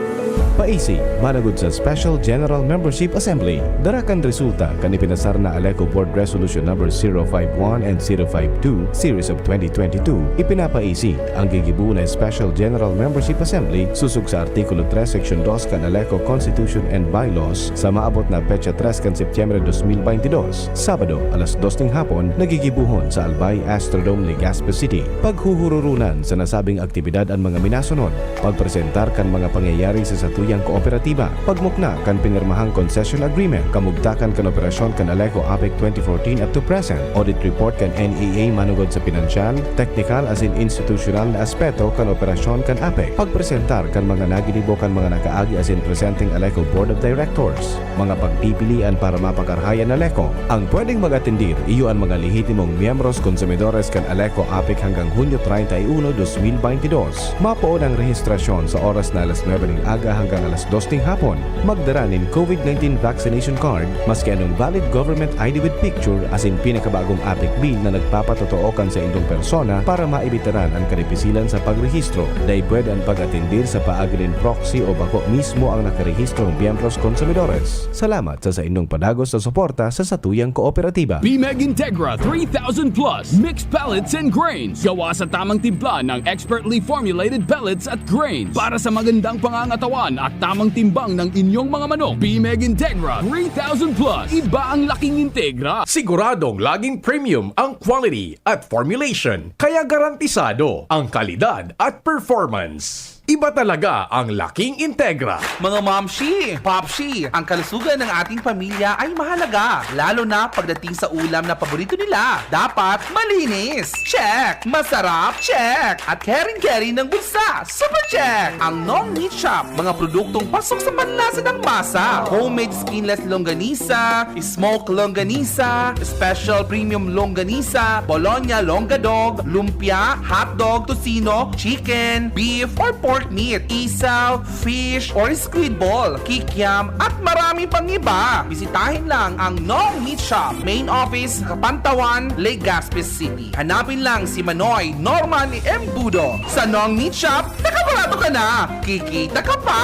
S9: Pa-AC, managod sa Special General Membership Assembly. Darakan resulta kan ipinasar na Aleco Board Resolution number 051 and 052 Series of 2022, ipinapaisi ang gigibu na Special General Membership Assembly susug sa Artikulo 3 Section 2 kan Aleco Constitution and Bylaws sa maabot na petsa 3 kan Setyembre 2022, Sabado alas 2 ng hapon, nagigibuhon sa Albay Astrodome, Legazpi City. Paghuhururunan sa nasabing aktibidad ang mga minasunod, pagpresentar kan mga pangyayari sa satuyang kooperatiba, pagmukna kan pinirmahang concession agreement, kamugtakan kan operasyon kan Aleco APEC 2014 up to present, audit report kan NEA manugod sa pinansyal, technical as in institutional na aspeto kan operasyon kan APEC, pagpresentar kan mga naginibo kan mga nakaagi as in presenting Aleco Board of Directors, mga pagpipilian para mapakarhayan na Aleco. Ang pwedeng mag-atendir iyo ang mga lehitimong miyembros konsumidores kan Aleco APEC hanggang Hunyo 31, 2022. Mapoon ang rehistrasyon sa oras na alas 9 ng aga hanggang alas 2 ng hapon. Magdara nin COVID-19 vaccination card maski anong valid government ID with picture as in pinakabagong APEC bill na nagpapatotookan sa indong persona para maibitaran ang karipisilan sa pagrehistro. Dahil pwede ang pag-atendir sa paagilin proxy o bako mismo ang nakarehistrong miyembros konsumidores. Salamat sa indong padagos sa suporta sa satuyang kooperatiba.
S12: BMEG Integra 3000 Plus Mixed Pellets and Grains. Gawa sa tamang timpla ng expertly formulated pellets at grains para sa magandang pangangatawan at tamang timbang ng inyong mga manok. BMEG Integra 3000 Plus. Iba ang laking Integra.
S15: Siguradong laging premium ang quality at formulation, kaya garantisado ang kalidad at performance. Iba talaga ang laking Integra.
S16: Mga momshi, popshi, ang kalusugan ng ating pamilya ay mahalaga. Lalo na pagdating sa ulam na paborito nila. Dapat malinis. Check. Masarap. Check. At caring-caring ng bulsa. Super check. Ang non-meat shop. Mga produktong pasok sa panlasa ng masa. Homemade skinless longganisa, smoked longganisa, special premium longganisa, Bologna longadog, lumpia, hotdog, tocino, chicken, beef, or pork meat, isaw, fish, or squid ball, kikiam, at marami pang iba. Bisitahin lang ang Nong Meat Shop, main office, Kapantawan, Legazpi City. Hanapin lang si Manoy Norman M. Budo. Sa Nong Meat Shop, nakabarato ka na, kikita ka pa!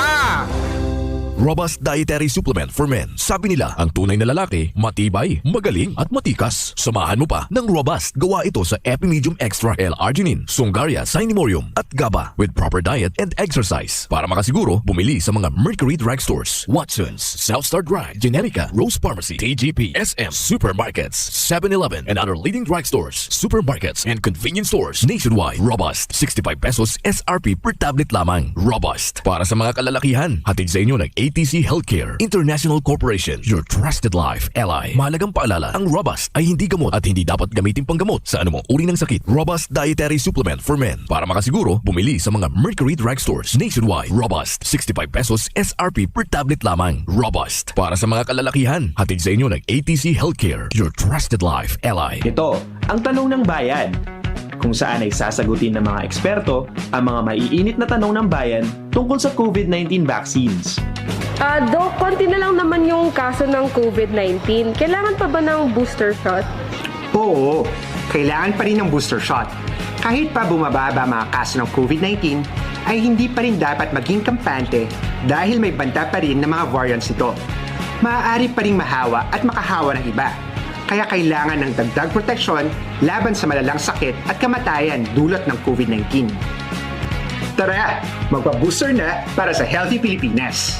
S17: Robust Dietary Supplement for Men. Sabi nila, ang tunay na lalaki, matibay, magaling at matikas. Samahan mo pa ng Robust. Gawa ito sa Epimedium Extra L-Arginine, Sungaria Cinnamomum at GABA with proper diet and exercise. Para makasiguro, bumili sa mga Mercury Drugstores, Watson's, Southstar Drug, Generica, Rose Pharmacy, TGP, SM, Supermarkets, 7-Eleven, and other leading drugstores, supermarkets, and convenience stores nationwide. Robust, 65 pesos SRP per tablet lamang. Robust. Para sa mga kalalakihan, hatid sa inyo ng ATC Healthcare International Corporation, your trusted life ally. Mahalagang paalala, ang Robust ay hindi gamot at hindi dapat gamitin panggamot sa anumang uri ng sakit. Robust Dietary Supplement for Men. Para makasiguro, bumili sa mga Mercury Drugstores nationwide. Robust, 65 pesos SRP per tablet lamang. Robust. Para sa mga kalalakihan, hatid sa inyo ng ATC Healthcare, your trusted life ally.
S18: Ito, ang tanong ng bayan. Kung saan ay sasagutin ng mga eksperto ang mga maiinit na tanong ng bayan tungkol sa COVID-19 vaccines.
S19: Dok, konti na lang naman yung kaso ng COVID-19. Kailangan pa ba ng booster shot?
S20: Oo, kailangan pa rin ng booster shot. Kahit pa bumababa mga kaso ng COVID-19, ay hindi pa rin dapat maging kampante dahil may banta pa rin ng mga variants ito. Maaari pa rin mahawa at makahawa ng iba. Kaya kailangan ng dagdag proteksyon laban sa malalang sakit at kamatayan dulot ng COVID-19. Tara, magpa-booster na para sa Healthy Pilipinas!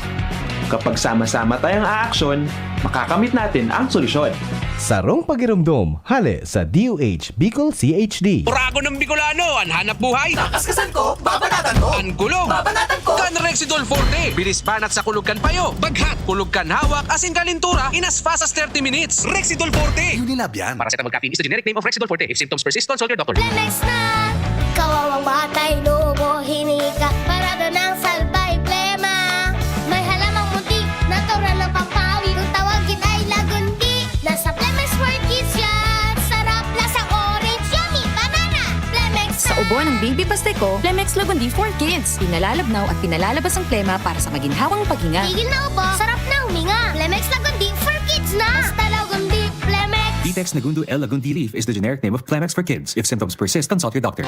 S18: Kapag sama-sama tayong aaksyon, makakamit natin ang solusyon.
S9: Sarong Pagirumdom, hale sa DOH Bicol CHD.
S21: Urago ng Bicolano, ang hanap buhay.
S22: Nakaskasan ko, babanatan ko.
S21: Ang gulong,
S22: babanatan ko.
S21: Kan Rexidol Forte. Bilis panat sa kulugkan payo. Baghat, kulugkan hawak, asin kalintura in as fast as 30 minutes. Rexidol Forte.
S22: Unilab yan.
S21: Paracetamol caffeine is the generic name of Rexidol Forte. If symptoms persist, consult your doctor.
S11: Plemex na! Kawawang batay, lobo, hinika. Parado ng salbay, plema. May halamang muntik, natural ng pampawi. Kung tawagin ay lagundi. Nasa Plemex for Kids yan. Sarap, lasang orange, yummy, banana. Plemex na!
S23: Sa ubo ng baby pasteco, Plemex Lagundi for Kids. Pinalalabnaw at pinalalabas ang plema para sa maginhawang paghinga.
S11: Tigil na ubo, sarap na huminga. Plemex Lagundi for Kids na! Basta Lagundi, Plemex!
S24: Vitex Nagundu L. Lagundi Leaf is the generic name of Plemex for kids. If symptoms persist, consult your doctor.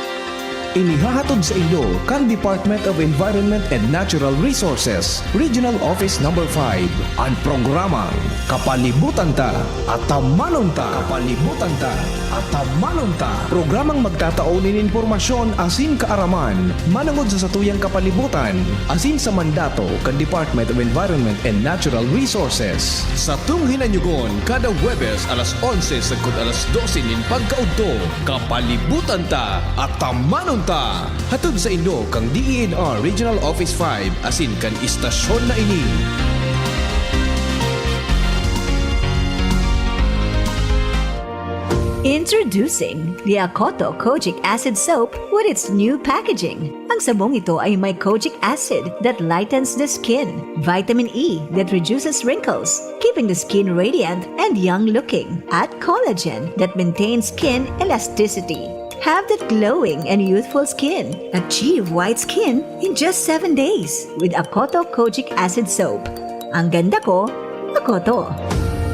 S9: Inihahatod sa inyo kan Department of Environment and Natural Resources, Regional Office No. 5, ang programang Kapalibutan Ta at Tamanon Ta. Kapalibutan Ta at Tamanon Ta. Programang magtataunin informasyon asin kaaraman, manangod sa satuyang kapalibutan, asin sa mandato kan Department of Environment and Natural Resources. Sa tung hinanyugon, kada Huwebes alas 11 sagkod alas 12 nin pagkaudto, Kapalibutan Ta at Tamanon ta. Hatod sa inyo kang DENR Regional Office 5 asin kan istasyon na ini.
S1: Introducing the Akoto Kojic Acid Soap with its new packaging. Ang sabong ito ay may kojic acid that lightens the skin, vitamin E that reduces wrinkles, keeping the skin radiant and young-looking, at collagen that maintains skin elasticity. Have that glowing and youthful skin. Achieve white skin in just 7 days with Akoto Kojic Acid Soap. Ang ganda ko, Akoto.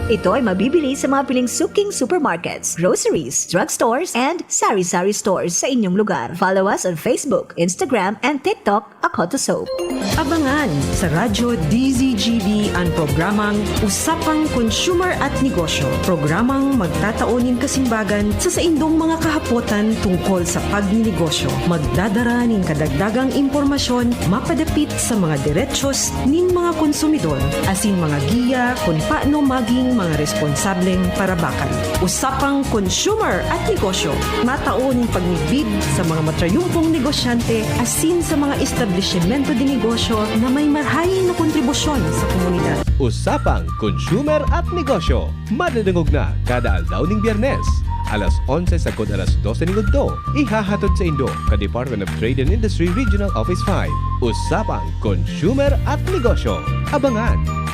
S1: Ito ay mabibili sa mga piling suking supermarkets, groceries, drugstores, and sari-sari stores sa inyong lugar. Follow us on Facebook, Instagram, and TikTok, Akoto Soap.
S2: Abangan sa Radyo DZGB ang programang Usapang Consumer at Negosyo. Programang magtataunin kasimbagan sa saindong mga kahapotan tungkol sa pagninegosyo. Magdadara ning kadagdagang impormasyon mapadapit sa mga diretsyon ning mga konsumidor, asin mga giya kung paano maging mga responsableng parabakan. Usapang Consumer at Negosyo. Mataon pagnibid sa mga matrayumpong negosyante asin sa mga establishmento de negosyo na may marhayin na kontribusyon sa komunidad.
S9: Usapang Consumer at Negosyo. Madadangog na kada aldaw ning Biyernes. Alas 11 sagkod alas 12 ning udto. Ihahatod sa Indo ka Department of Trade and Industry Regional Office 5. Usapang Consumer at Negosyo. Abangan!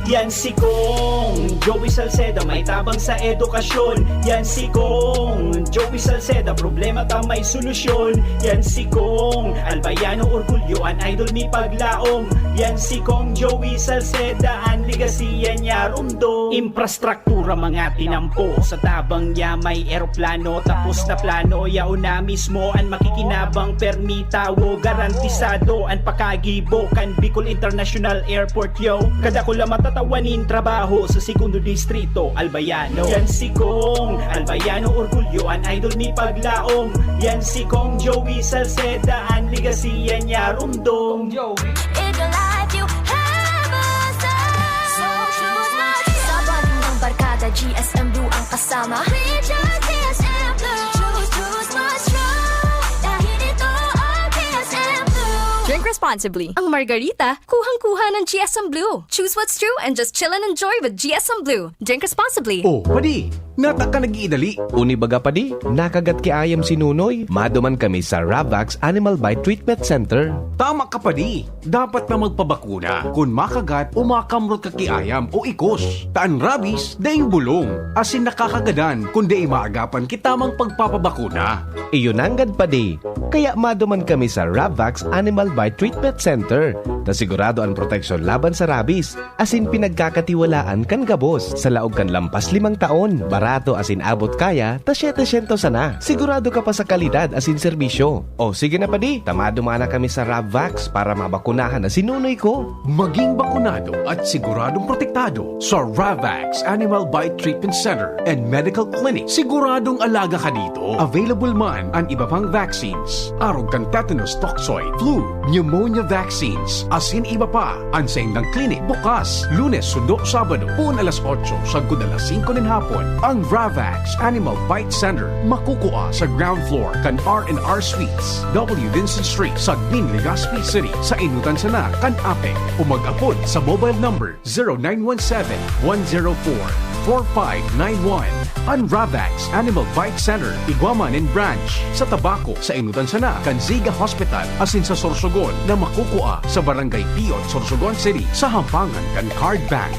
S4: Yan si Kong Joey Salceda, may tabang sa edukasyon. Yan si Kong Joey Salceda, problema ta may solusyon. Yan si Kong albayano, orgulyo, an idol ni paglaom. Yan si Kong Joey Salceda, an ligasiya niya rumdo. Infrastruktura mga tinampo, sa tabang niya may eroplano. Tapos na plano, yao na mismo an makikinabang permitawo. Garantisado an pakagibo kan Bicol International Airport yo. Kada ko lang matatawanin trabaho sa segundo distrito Albayano. Yan si Kong albayano, orgulyo, an idol ni paglaom. Yan si Kong Joey Salceda, an ligasiya niya rumdong. Joey in your life you have a star. So choose not sa bandang barkada, GSM Blue ang kasama. We just GSM Blue. Choose what's true. Dahil ito ang GSM Blue.
S23: Drink responsibly. Ang margarita, kuhang-kuha ng GSM Blue. Choose what's true and just chill and enjoy with GSM Blue. Drink responsibly.
S9: Oh, padi! Nata ka nag-iidali. Uni baga padi, nakagat ki ayam si Nunoy. Maduman kami sa Ravax Animal Bite Treatment Center.
S15: Tama ka padi. Dapat na magpabakuna kung makagat o makamrot ka ki ayam o ikos. Taan rabies, daing bulong. Asin nakakagadan kung di maagapan kitamang pagpapabakuna.
S9: Iyon anggad padi. Kaya maduman kami sa Ravax Animal Bite Treatment Center. Na sigurado ang proteksyon laban sa rabies. Asin pinagkakatiwalaan kan gabos. Sa laog kan lampas 5 taon. Barato asin abot kaya, ta 700 sana. Sigurado ka pa sa kalidad asin serbisyo. O sige na padi, tamado mana kami sa Ravax para mabakunahan na sinunoy ko.
S15: Maging bakunado at siguradong protektado sa Ravax Animal Bite Treatment Center and Medical Clinic. Siguradong alaga ka dito. Available man ang iba pang vaccines. Arog kang tetanus toxoid, flu, pneumonia vaccines, asin iba pa. Ansaing ng clinic bukas, Lunes, Sundo, Sabado, puun alas 8, sagkod alas 5 ng hapon. Ang Ravax Animal Bite Center makukuha sa ground floor kan R&R Suites, W. Vincent Street, Sagbin, Legazpi City, sa Inutan Sana, kan Apek. O mag-apod sa mobile number 0917-104-4591. Ang Ravax Animal Bite Center, Iguaman and Branch, sa Tabaco, sa Inutan Sana, kan Ziga Hospital, asin sa Sorsogon na makukuha sa Barangay Piot, Sorsogon City, sa Hampangan kan Card Bank.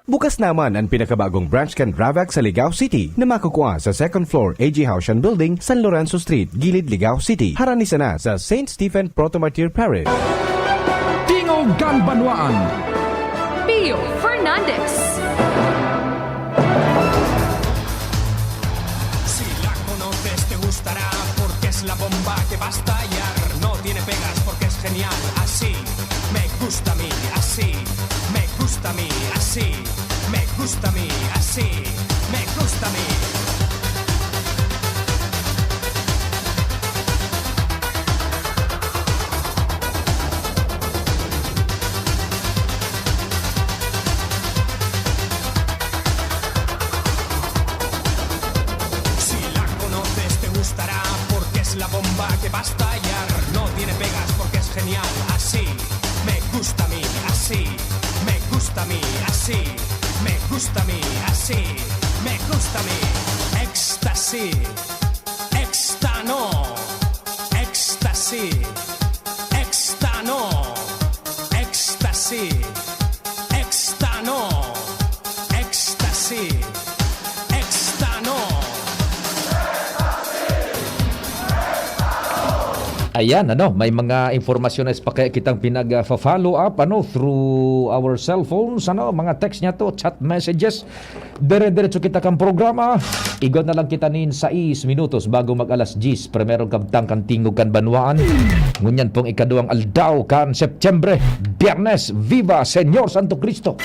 S9: Bukas naman ang pinakabagong branch kan Ravax sa Ligao City na makukuha sa 2nd floor AG Haushan Building, San Lorenzo Street, Gilid, Ligao City. Haranisa na sa St. Stephen Protomartyr Parish.
S12: Tingog kan Banwaan.
S23: Pio Fernandez.
S3: Si la conoces conoces te gustará porque es la bomba que va a estallar. No tiene pegas porque es genial. Así me gusta a mí, así me gusta a mí, así me gusta a mí, así me gusta a mí. La bomba que va a estallar no tiene pegas porque es genial. Así me gusta a mí, así me gusta a mí, así me gusta a mí, así me gusta a mí. Éxtasis, éxtano, éxtasis, éxtano, éxtasis, éxtano, éxtasis, éxtano.
S5: Ayan, may mga informasyon na pa kaya kitang pinag-follow up through our cell phones, mga text niya to, chat messages. Dire-diretso kita kang programa. Igon na lang kita nin 6 minutos bago mag-alas 10. Primerong kabtang kan tingog kan banwaan. Ngunyan pong ikaduang aldaw kan Septembre, Biyernes. Viva Señor Santo Cristo!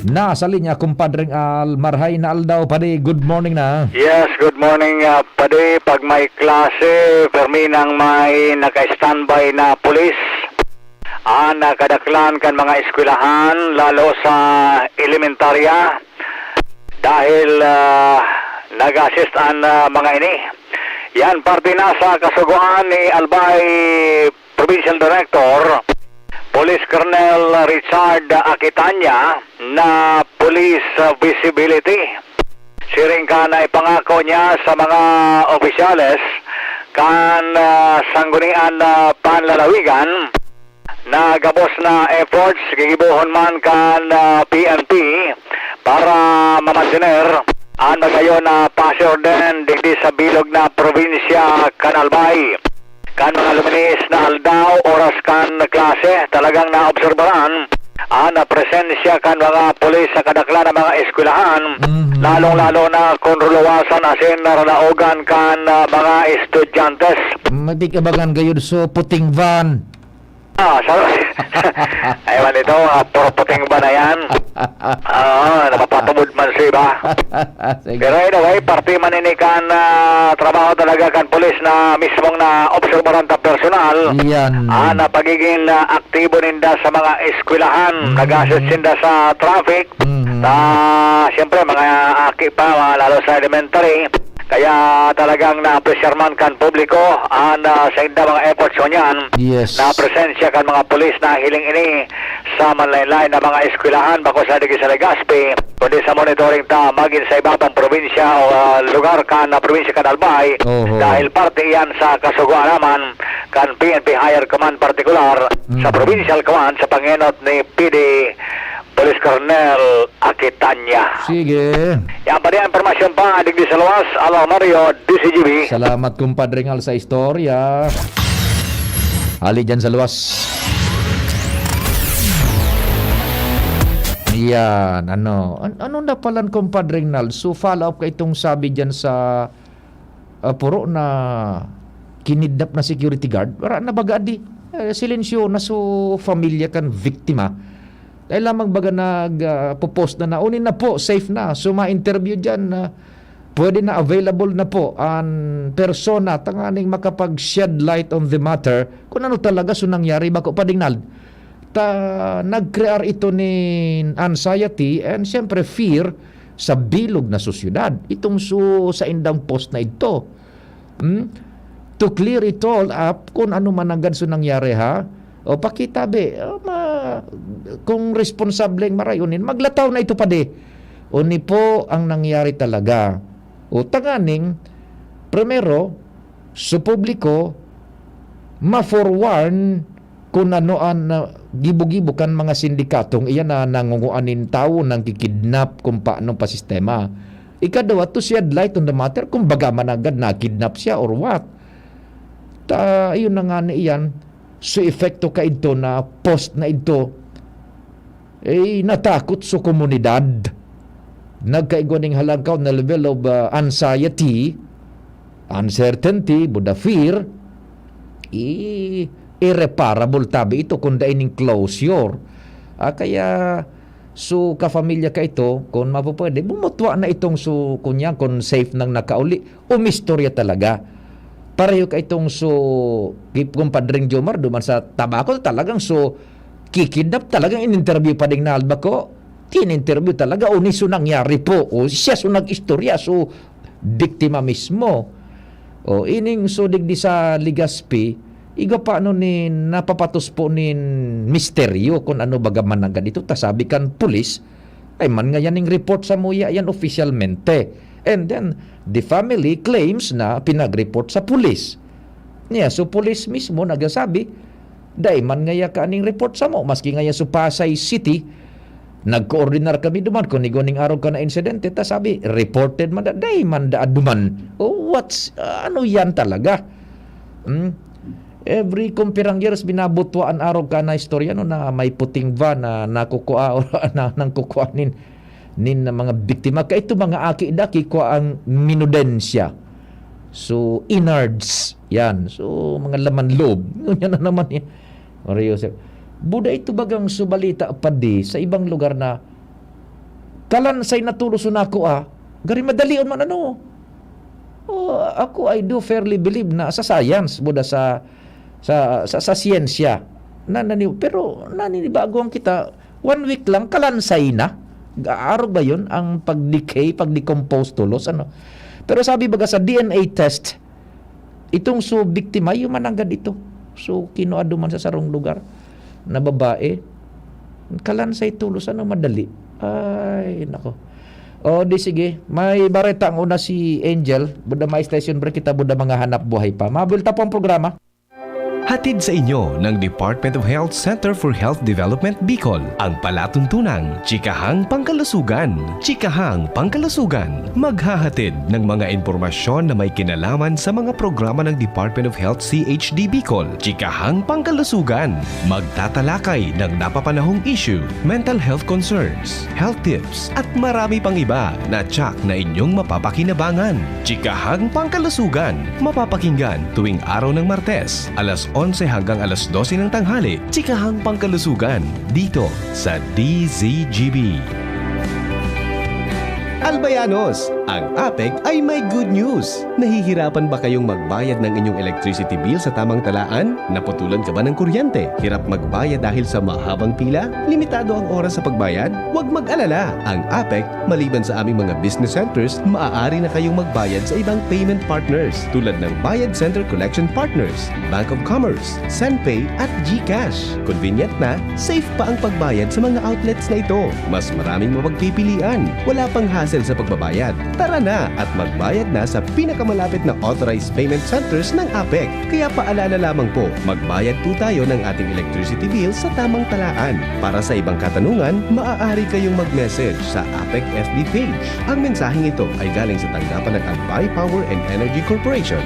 S5: Nasa linya, kumpadring Marhay na aldaw. Padi, good morning na.
S6: Yes, good morning, Padi. Pag may klase, perminang may naka-standby na pulis. Nakadaklan kan mga eskwelahan, lalo sa elementarya. Dahil nag-assist ang mga ini. Yan, parte na sa kasuguan ni Albay Provincial Director, Police Colonel Richard Aquitania, na police visibility. Siring ka na ipangako niya sa mga opisyales kan sanggunian na panlalawigan na gabos na efforts gigibuhon man kan PNP para mamantener ang magayon na pasiorden digdi sa bilog na probinsya kan Albay. Kan mga luminis na aldaw, oras kan klase, talagang naobserbaran na presensya kan mga polis sa kadaklan ng mga eskwelahan, lalong-lalo na kung ruluwasan asin naranaogan kan mga estudiantes.
S5: Matikabagan gayud so puting van.
S6: Ewan ito, puro puting ba na yan? Napapatumod man siya ba? Pero anyway, parte maninikan trabaho talaga kan polis na mismong na obserbaran ta personal.
S5: Yan.
S6: Na pagiging aktibo ninda sa mga eskwelahan, nag-assist sinda sa traffic. Siyempre, mga aki pa, lalo sa elementary. Kaya talagang na-appreciate man kan publiko sa inda mga efforts ko niyan.
S5: Yes.
S6: Na presensya kan mga polis na hiling ini sa manlain-lain na mga eskwelahan bako sa digi sa Legazpi, kundi sa monitoring ta magin sa ibang probinsya o lugar kan na probinsya kan Albay. Dahil parte yan sa kasuguan naman kan PNP Higher Command particular sa Provincial Command sa pangenot ni PD Police Colonel Aquitania.
S5: Sige.
S6: Yan pa rin informasyon pa, digdi sa luwas. Alo Mario, DCGB.
S5: Salamat kumpadring sa istorya. Ali dyan sa luwas. Yan, ano na palan kumpadring Nal? So follow up ka itong sabi dyan sa puro na kinidnap na security guard. Para nabaga di, silensyo na so familia kan viktima. Dahil lamang baga nag-post na unin na po, safe na. So ma-interview dyan, pwede na available na po ang persona tanganing makapag-shed light on the matter kung ano talaga so nangyari bako padingnal. Nag-create ito ni anxiety and siyempre fear sa bilog na sosyudad. Itong sa indang post na ito. To clear it all up kung ano man ang ganso nangyari ha. O pakita kung responsableng marayunin, maglataw na ito pa de. O ni po ang nangyari talaga. O tanganing, primero, sa publiko, ma-forewarn kung ano ang gibo-gibo kan mga sindikatong iyan na nangunguanin tao ng kikidnap kung paano pa sistema. Ikadawa, to shed light on the matter kung baga man agad na-kidnap siya or what. Iyon na nga na iyan, so epekto ka ito na post na ito natakot sa komunidad. nagkaigoning halangkaw na level of anxiety, uncertainty, buda fear, irreparable tabi ito kung daining closure. Kaya so kapamilya ka ito, kung mapapwede, bumutwa na itong so kunya kung safe nang nakauli, umistorya talaga. Pareho ka itong so kung Padring Jomar duman sa tabako talagang so kikidnap talagang in-interview pa ding na alba ko. In-interview talaga o niso nangyari po o siya so nag-istorya so biktima mismo. O ining so digdi sa Ligaspi, iga paano ni napapatos po ni misteryo kung ano bagaman nga dito. Tasabi kan pulis, ay man nga yaning report sa muya yan oficialmente. And then, the family claims na pinag-report sa pulis. Yeah, so pulis mismo nagasabi, day man nga ya kaning report sa mo, maski nga ya sa Pasay City, nag-coordinar kami duman kung nigoning araw ka na insidente, ta sabi, reported man day man da duman. Oh, what's, ano yan talaga? Every kumpirang years binabutwaan araw ka na istorya no, na may puting van na nakukuha o nang kukuha nin mga biktima. Kaya ito mga aki-daki ko ang minudensya. So, innards. Yan. So, mga laman loob. Yan na naman yan. Buda ito bagang subalita pa di sa ibang lugar na kalansay natuloso na ako gari madalion man ano. Ako I do fairly believe na sa science, buda sa siyensya. Pero naninibago ang kita, 1 week lang kalansay na. Araw ba yun ang pag-decay, pag-decompose tulos ano. Pero sabi baga sa DNA test, itong so biktima yung mananggad ito. So kinuado man sa sarong lugar na babae, kalansay tulos, ano madali. Ay, nako. O, di sige. May bareta ang una si Angel. Buda may station break kita, buda mga hanap buhay pa. Mabilta po ang programa.
S9: Hatid sa inyo ng Department of Health Center for Health Development Bicol ang palatuntunang Chikahang Pangkalusugan. Chikahang Pangkalusugan, maghahatid ng mga impormasyon na may kinalaman sa mga programa ng Department of Health CHD Bicol. Chikahang Pangkalusugan, magtatalakay ng napapanahong issue, mental health concerns, health tips, at marami pang iba na tsak na inyong mapapakinabangan. Chikahang Pangkalusugan, mapapakinggan tuwing araw ng Martes, alas 11 hanggang alas 12 ng tanghali. Chikahang Pangkalusugan, dito sa DZGB. Albayanos, ang APEC ay may good news. Nahihirapan ba kayong magbayad ng inyong electricity bill sa tamang talaan? Naputulan ka ba ng kuryente? Hirap magbayad dahil sa mahabang pila? Limitado ang oras sa pagbayad? Huwag mag-alala. Ang APEC, maliban sa aming mga business centers, maaari na kayong magbayad sa ibang payment partners tulad ng Bayad Center Collection Partners, Bank of Commerce, SendPay at GCash. Convenient na, safe pa ang pagbayad sa mga outlets na ito. Mas maraming mapagpipilian. Wala pang hassle sa pagbabayad. Tara na at magbayad na sa pinakamalapit na authorized payment centers ng APEC. Kaya paalala lamang po, magbayad po tayo ng ating electricity bill sa tamang talaan. Para sa ibang katanungan, maaari kayong mag-message sa APEC FB page. Ang mensaheng ito ay galing sa tanggapan ng Albay Power and Energy Corporation.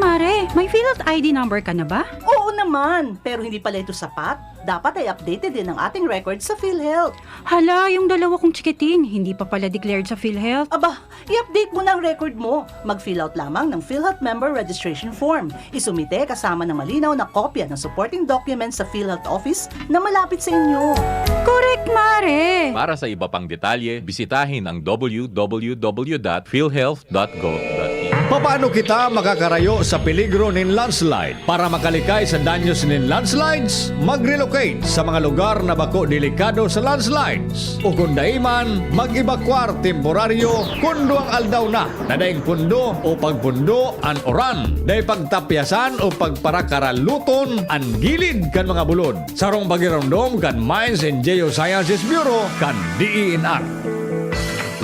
S7: Mare, may PhilHealth ID number ka na ba?
S8: Oo naman, pero hindi pala ito sapat. Dapat ay updated din ang ating records sa PhilHealth.
S7: Hala, yung dalawa kong chikiting, hindi pa pala declared sa PhilHealth.
S8: Aba, i-update mo na ang record mo. Mag-fill out lamang ng PhilHealth Member Registration Form. Isumite kasama ng malinaw na kopya ng supporting documents sa PhilHealth Office na malapit sa inyo.
S7: Correct, Mare!
S10: Para sa iba pang detalye, bisitahin ang www.philhealth.gov.in.
S24: Paano kita makakarayo sa peligro ng landslide? Para makalikay sa danyos ng landslides, mag-relocate sa mga lugar na bako delikado sa landslides. O kung daiman, mag-evacuar temporaryo kundo ang aldaw na. Nadaing pundo o pagpundo an oran. Day pagtapyasan o pagparakaraluton an gilid kan mga bulod. Sarong pagirondom kan Mines and Geosciences Bureau kan DENR.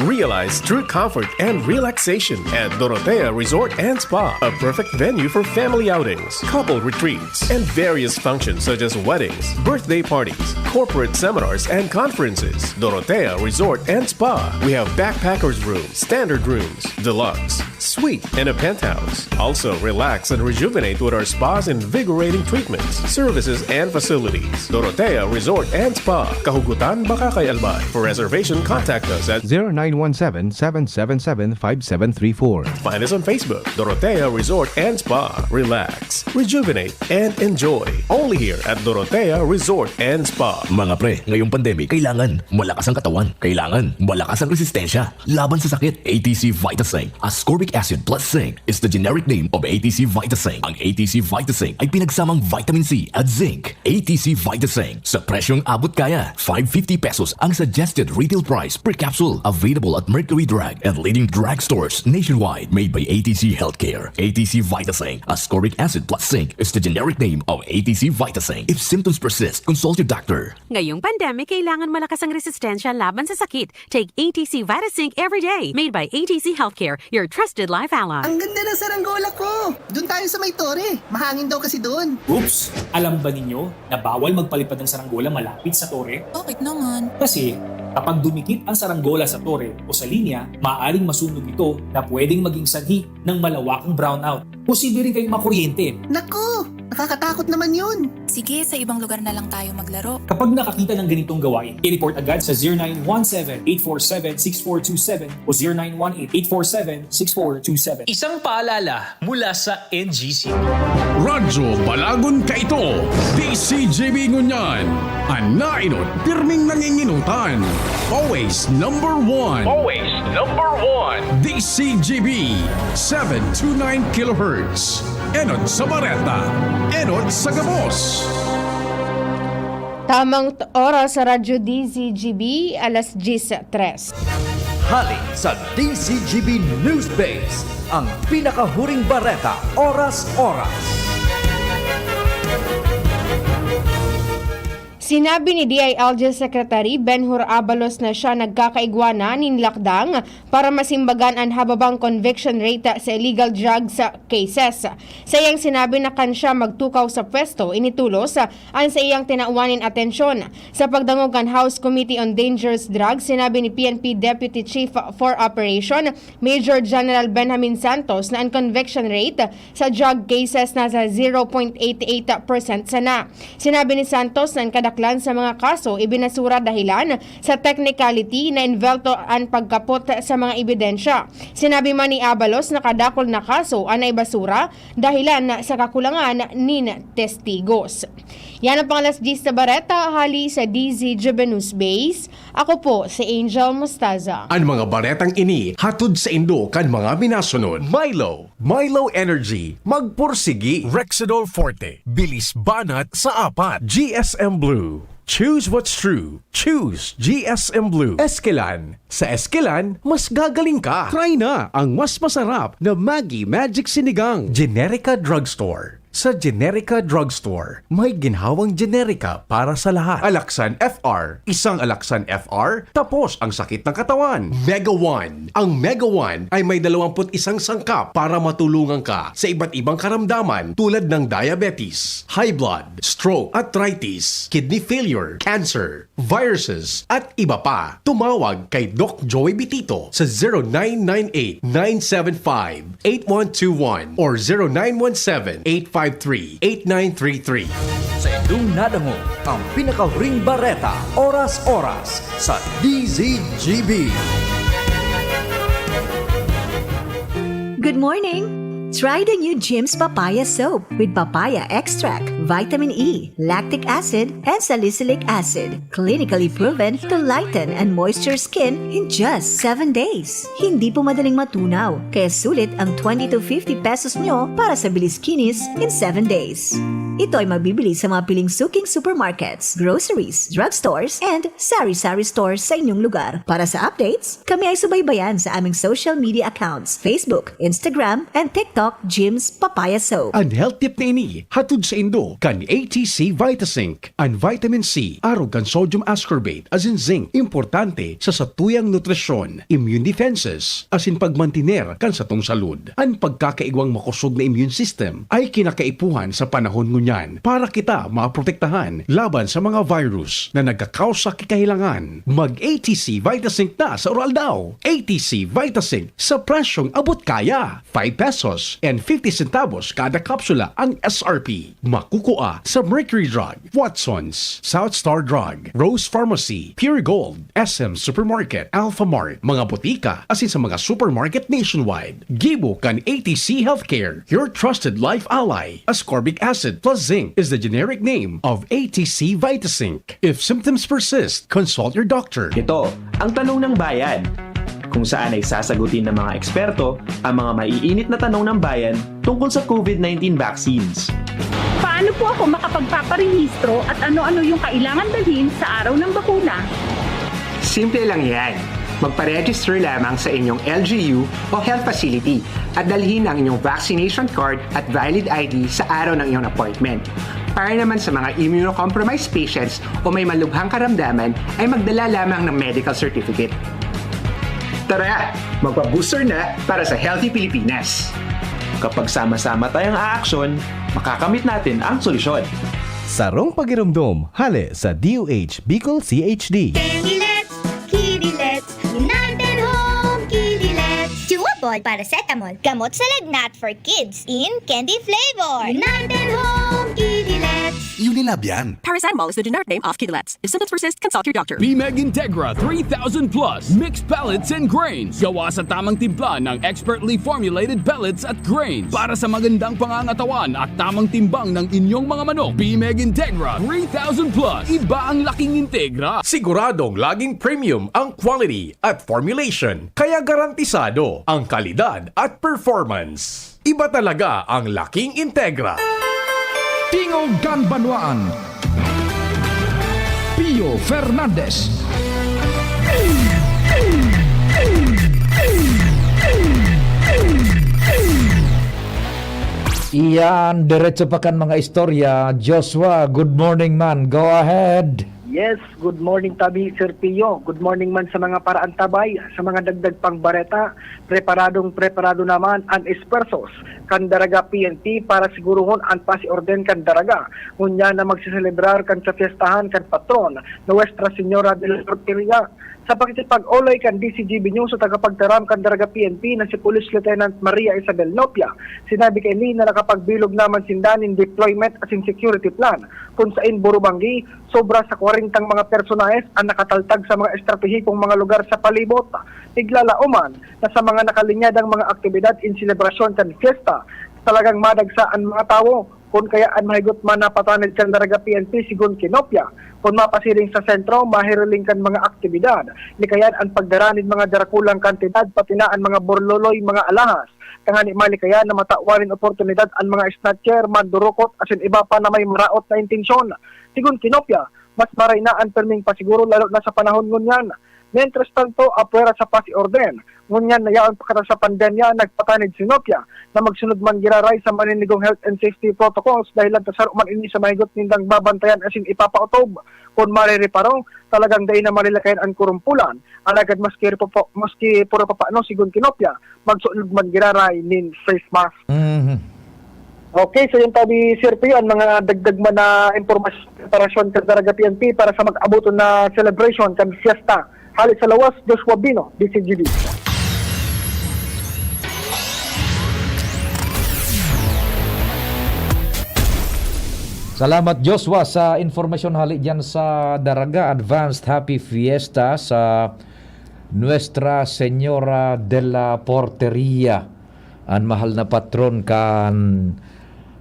S25: Realize true comfort and relaxation at Dorotea Resort and Spa, a perfect venue for family outings, couple retreats, and various functions such as weddings, birthday parties, corporate seminars, and conferences. Dorotea Resort and Spa. We have backpackers rooms, standard rooms, deluxe, suite, and a penthouse. Also, relax and rejuvenate with our spas and invigorating treatments, services, and facilities. Dorotea Resort and Spa, Kahugutan, Bakakay, Albay. For reservation, contact us at
S9: 0917-777-5734.
S25: Find us on Facebook, Dorotea Resort and Spa. Relax, rejuvenate, and enjoy. Only here at Dorotea Resort and Spa.
S13: Mga pre, ngayong pandemic, kailangan malakas ang katawan. Kailangan malakas ang resistensya laban sa sakit. ATC Vitasync, ascorbic acid plus zinc is the generic name of ATC Vitasync. Ang ATC Vitasync ay pinagsamang vitamin C at zinc. ATC Vitasync, sa presyong abot kaya, 550 pesos ang suggested retail price per capsule. Available at Mercury Drug and leading drugstores nationwide. Made by ATC Healthcare. ATC Vitasync, ascorbic acid plus zinc is the generic name of ATC Vitasync. If symptoms persist, consult your doctor.
S14: Ngayong pandemic, kailangan malakas ang resistensya laban sa sakit. Take ATC Vitasync every day. Made by ATC Healthcare, your trusted life ally.
S22: Ang ganda ng saranggola ko! Doon tayo sa may tore. Mahangin daw kasi doon.
S16: Oops! Alam ba ninyo na bawal magpalipad ng saranggola malapit sa tore?
S17: Bakit naman?
S16: Kasi kapag dumikit ang saranggola sa tore o sa linya, maaaring masunog ito na pwedeng maging sanhi ng malawakang brownout. Posible rin kayong makuryente.
S22: Naku! Nakakatakot naman yun.
S17: Sige, sa ibang lugar na lang tayo maglaro.
S16: Kapag nakakita ng ganitong gawain, i-report agad sa 0917-847-6427 o 0918-847-6427.
S3: Isang paalala mula sa NGC.
S12: Radyo Balagon Kaito, DCGB Ngunyan, Anainot, pirming nanginginutan. Always number one.
S3: Always number one.
S12: DCGB, 729 kHz. Enot sa Bareta, Enot sa Gabos.
S19: Tamang oras sa Radyo DCGB, alas 10:03.
S26: Hali sa DCGB News Base, ang pinakahuring bareta, oras-oras.
S19: Sinabi ni DILG Secretary Benhur Abalos na siya nagkakaigwana nin lakdang para masimbagan ang hababang conviction rate sa illegal drugs cases. Sa iyang sinabi na kansya magtukaw sa pwesto, initulos ang sa iyang tinauwanin atensyon. Sa pagdangog kan House Committee on Dangerous Drugs, sinabi ni PNP Deputy Chief for Operation Major General Benjamin Santos na ang conviction rate sa drug cases nasa 0.88% sana. Sinabi ni Santos na ang sa mga kaso ibinasura dahilan sa technicality na invelto ang pagkapot sa mga ebidensya. Sinabi man ni Abalos na kadakol na kaso ang naibasura dahilan sa kakulangan nin testigos. Yan ang pangalas 10 sa Bareta, hali sa DCGB News Base. Ako po si Angel Mostaza.
S15: Ang mga baretang ini hatod sa Indo kan mga minasunod. Milo Energy, magpursigi. Rexidol Forte, bilis banat sa apat. GSM Blue, choose what's true. Choose GSM Blue. Esquilan, sa Esquilan, mas gagaling ka. Try na ang mas masarap na Maggi Magic Sinigang. Generica Drugstore. Sa Generica Drugstore, may ginhawang generika para sa lahat. Alaksan FR, isang Alaksan FR, tapos ang sakit ng katawan. Mega One. Ang Mega One ay may 21 sangkap para matulungan ka sa iba't ibang karamdaman tulad ng diabetes, high blood, stroke, arthritis, kidney failure, cancer, viruses, at iba pa. Tumawag kay Doc Joey Bitito sa 0998-975-8121 or 0917-853-8933.
S26: Sa inyong nadango, ang pinakahuring bareta, oras-oras sa DZGB.
S1: Good morning! Try the new Jim's Papaya Soap with papaya extract, vitamin E, lactic acid, and salicylic acid. Clinically proven to lighten and moisture skin in just 7 days. Hindi po madaling matunaw, kaya sulit ang 20 to 50 pesos nyo para sa bilis kinis in 7 days. Ito ay mabibili sa mga piling suking supermarkets, groceries, drugstores, and sari-sari stores sa inyong lugar. Para sa updates, kami ay subaybayan sa aming social media accounts, Facebook, Instagram, and TikTok Talk Gyms Papaya Soap.
S15: Ang health tip na ini, hatod sa Indo, kan ATC Vitasync. Ang vitamin C, arog kan sodium ascorbate, as in zinc, importante sa satuyang nutrisyon, immune defenses, as in pagmantiner kan sa tong salud. Ang pagkakaigwang makusog na immune system ay kinakaipuhan sa panahon ngunyan para kita maprotektahan laban sa mga virus na nagkakausa kikahilangan. Mag-ATC Vitasync na sa oral daw. ATC Vitasync sa presyong abot kaya. 5 pesos and 50 centavos kada kapsula ang SRP. Makukuha sa Mercury Drug, Watsons, South Star Drug, Rose Pharmacy, Pure Gold, SM Supermarket, Alpha Mart, mga butika, asin sa mga supermarket nationwide. Gibo kan ATC Healthcare, your trusted life ally. Ascorbic acid plus zinc is the generic name of ATC Vitasync. If symptoms persist, consult your doctor.
S2: Ito, ang tanong ng bayan. Kung saan ay sasagutin ng mga eksperto ang mga maiinit na tanong ng bayan tungkol sa COVID-19 vaccines.
S4: Paano po ako makapagpaparehistro at ano-ano yung kailangan dalhin sa araw ng bakuna?
S11: Simple lang yan. Magpa-register lamang sa inyong LGU o health facility at dalhin ang inyong vaccination card at valid ID sa araw ng iyong appointment. Para naman sa mga immunocompromised patients o may malubhang karamdaman ay magdala lamang ng medical certificate. Tara, magpa-booster na para sa Healthy Pilipinas.
S2: Kapag sama-sama tayong aaksyon, makakamit natin ang solusyon.
S9: Sarong pagiramdom, hale sa DOH Bicol CHD.
S18: Kidilets, Kidilets, United Home Kidilets. Chewable paracetamol, gamot sa lagnat for kids in candy flavor. United Home Kidilets.
S13: Unilab yan.
S14: Paracetamol is the generic name of Kidilets. If symptoms persist, consult your doctor.
S12: BMEG Integra 3000 Plus Mixed Pellets and Grains. Gawa sa tamang timpla ng expertly formulated pellets at grains. Para sa magandang pangangatawan at tamang timbang ng inyong mga manok. BMEG Integra 3000 Plus. Iba ang laking Integra.
S15: Siguradong laging premium ang quality at formulation, kaya garantisado ang kalidad at performance. Iba talaga ang laking Integra.
S20: Tingog Ganbanwaan, Pio Fernandez.
S5: Iyan, diretso pa kan mga istorya. Joshua, good morning man. Go ahead.
S21: Yes, good morning Tabi, Sir Pio. Good morning man sa mga paraan tabay, sa mga dagdag pang bareta. Preparado naman ang espersos kan Daraga PNP para siguruhon ang pasiorden kan Daraga. Ngunya na magsiselebrar kan sa fiestahan kan patron, Nuestra Señora de la Porteria. Sa pakikipag-olay kan DCGB News sa tagapagtaram kan Daraga PNP na si Police Lieutenant Maria Isabel Nopia, sinabi kay Lee na nakapagbilog naman sindanin deployment as in security plan kung saan Burubanggi, sobra sa 40 mga personahes ang nakataltag sa mga estratehikong mga lugar sa palibot. Iglalauman na sa mga nakalinyadang mga aktibidad in celebration kan fiesta, talagang madagsa ang mga tao kung kaya ang mahigot man napatanid kan Daraga PNP sigun kinopya. Kung mapasiling sa sentro, mahiriling kan mga aktibidad. Likayan ang pagdaranid mga darakulang kantidad, pati na ang mga borloloy, mga alahas. Kangani malikayan na matawarin oportunidad ang mga snatcher, mandurukot, asin iba pa na may maraot na intensyon. Sigun kinopya, mas maray na ang perming pasiguro lalo na sa panahon ngunyan. Mientras tanto, apwera sa pasiorden. Ngunyan na yaon pakata sa pandemya, nagpatanid si Nokia na magsunod man giraray sa maninigong health and safety protocols dahil lang tasar man ini sa mahigot nindang babantayan asin ipapautob. Kung marireparong, talagang dahin na marilakayan ang kurumpulan. Alagad maski puro papano sigun kinopya, magsunod man giraray nin face mask. Okay, so yung tabi Sir Pio, ang mga dagdag man na impormasyon, preparasyon kan Daraga PNP para sa mag-abuto na celebration kan fiesta. Halit sa lawas, Joshua Bino, DCGB.
S5: Salamat Joshua sa informasyon hali dyan sa Daraga. Advanced Happy Fiesta sa Nuestra Señora de la Porteria. Ang mahal na patron kan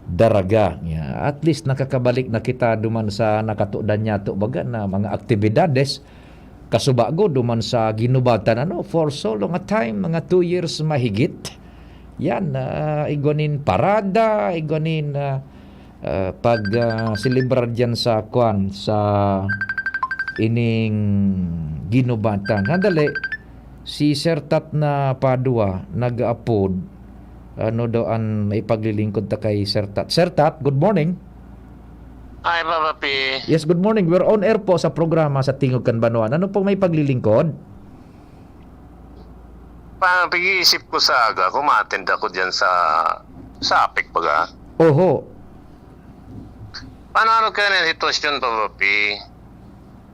S5: Daraga. At least nakakabalik na kita duman sa nakatudan niya to baga na mga aktibidades. Kasubago duman sa ginubatan for so long a time, mga 2 years mahigit. Yan, igonin parada, igonin pag celebrar dyan sa kwan, sa ining ginubatan. Handali, si Sir Tat na Padua nag-upload Ano daw ang maipaglilingkod ta kay Sir Tat? Sir Tat, good morning.
S6: Hi, Papa P.
S5: Yes, good morning. We're on air po sa programa sa Tingog Kanbanuan. Ano pong may paglilingkod?
S6: Pag-iisip ko sa aga, kumatend ako dyan sa APEC baga.
S5: Oho.
S6: Paano ka na sitwasyon, Papa P?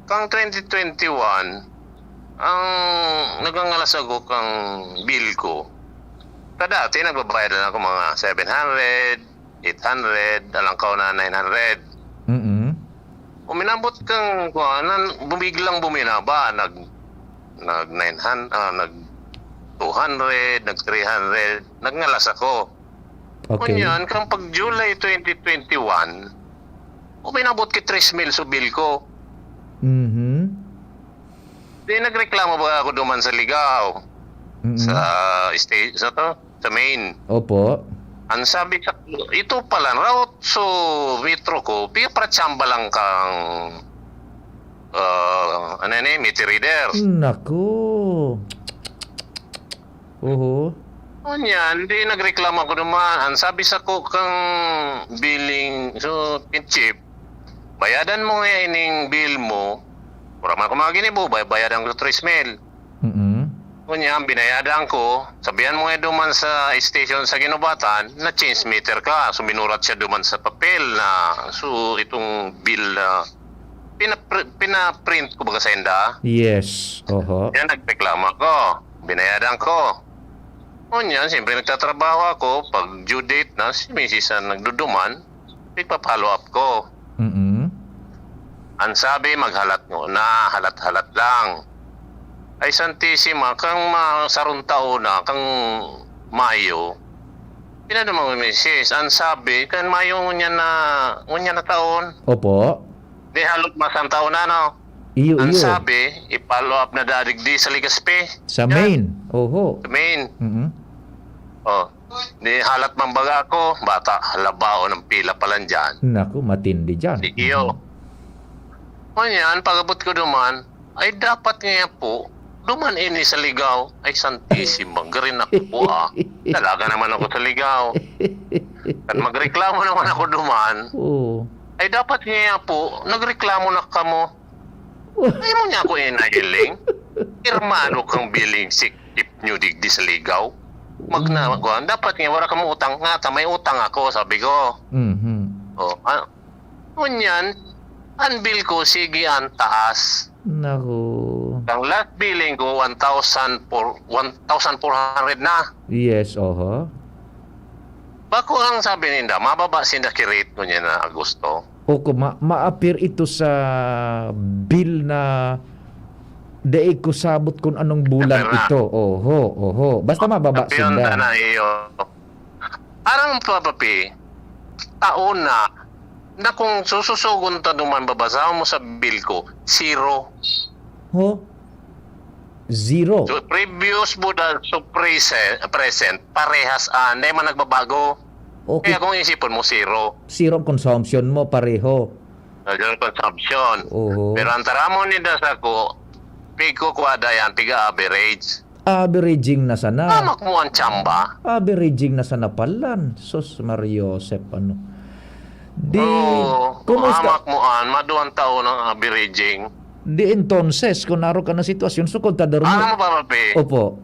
S6: Kang 2021, ang nagangalas ako kang bill ko. Dati nagbabayad na ako mga 700, 800, alangkaw na 900. Uminabot kang bumiglang buminaba, nag 900, nag 200, nag 300, nagngalas ako.
S5: Okay.
S6: Kunyan, kang pag July 2021, uminabot ki 3,000 sa bill ko. Di nagreklamo ba ako duman sa Ligaw? Sa main.
S5: Opo.
S6: Ang sabi sa ito pala route so metro ko, pratsamba lang kang meter reader.
S5: Naku. Oho.
S6: Yan, di nagreklamo ko naman. Ang sabi sa ko kang billing so chip, bayadan mo nga ining bill mo. Para man ko mga ginibo, bayadan ko 3,000. Kunya, binayadan ko, sabihan mo nga duman sa station sa Ginobatan, na change meter ka. So, minurat siya duman sa papel na, so, itong bill na, pinaprint ko baga sa enda.
S5: Yes. Oho.
S6: Yan, nagreklamo ko. Binayadan ko. Kunya, siyempre nagtatrabaho ako. Pag due date na, si Mrs. nagduduman, ipapollow up ko. Ang sabi, maghalat mo na, halat-halat lang. Ay santissima, kang sarong taon na, kang Mayo, pinadamang misis, ang sabi, kan Mayo ngunya na taon.
S5: Opo.
S6: Di halot masang taon na, no?
S5: Iyo.
S6: Ang sabi, ipollow up na dadig di sa Ligaspe.
S5: Sa main. Oho.
S6: Sa main. Oh, di halat mambaga ako, bata, halabao ng pila palan dyan.
S5: Naku, matindi dyan.
S6: Di iyo. Kunyan, pag-abot ko duman, ay dapat nga po, duman ini sa Ligaw, ay santissima, garin ako po Talaga naman ako sa Ligaw. At magreklamo naman ako duman, ay dapat nga po, nagreklamo na ka mo. Ay mo niya ako inahiling. Irmano kang billing sick tip nyo digdi sa Ligaw. Magnaguan, dapat nga wala kang utang nga, may utang ako, sabi ko. Kunyan, ang bill ko, sige ang taas.
S5: Naku.
S6: Ang last billing ko, 1,400 na.
S5: Yes, oho.
S6: Bako ang sabi ninda, mababa sinda kirate ko niya na Agosto.
S5: O ma-appear ito sa bill na daig ko sabot kung anong bulan ito. Oho. Basta mababa sinda.
S6: Na iyo. Arang papapi, taon na kung sususugon ta duman babasa mo sa bill ko, 0.
S5: Zero.
S6: So previous mo so present, parehas hindi man nagbabago.
S5: Okay.
S6: Kaya kung isipon mo 0.
S5: Zero consumption mo pareho.
S6: Zero consumption.
S5: Oho.
S6: Pero ang taramo ni Dasako, pigo kuwada yan, tiga average.
S5: Averaging na sana.
S6: Hamak mo ang tsamba.
S5: Averaging na sana palan. Sus Mariosep, ano.
S6: Hamak mo an, maduang taon ang averaging.
S5: Di entonces, kung naro ka na sitwasyon, sukod ta daro mo.
S6: Ano ba, Papi?
S5: Opo.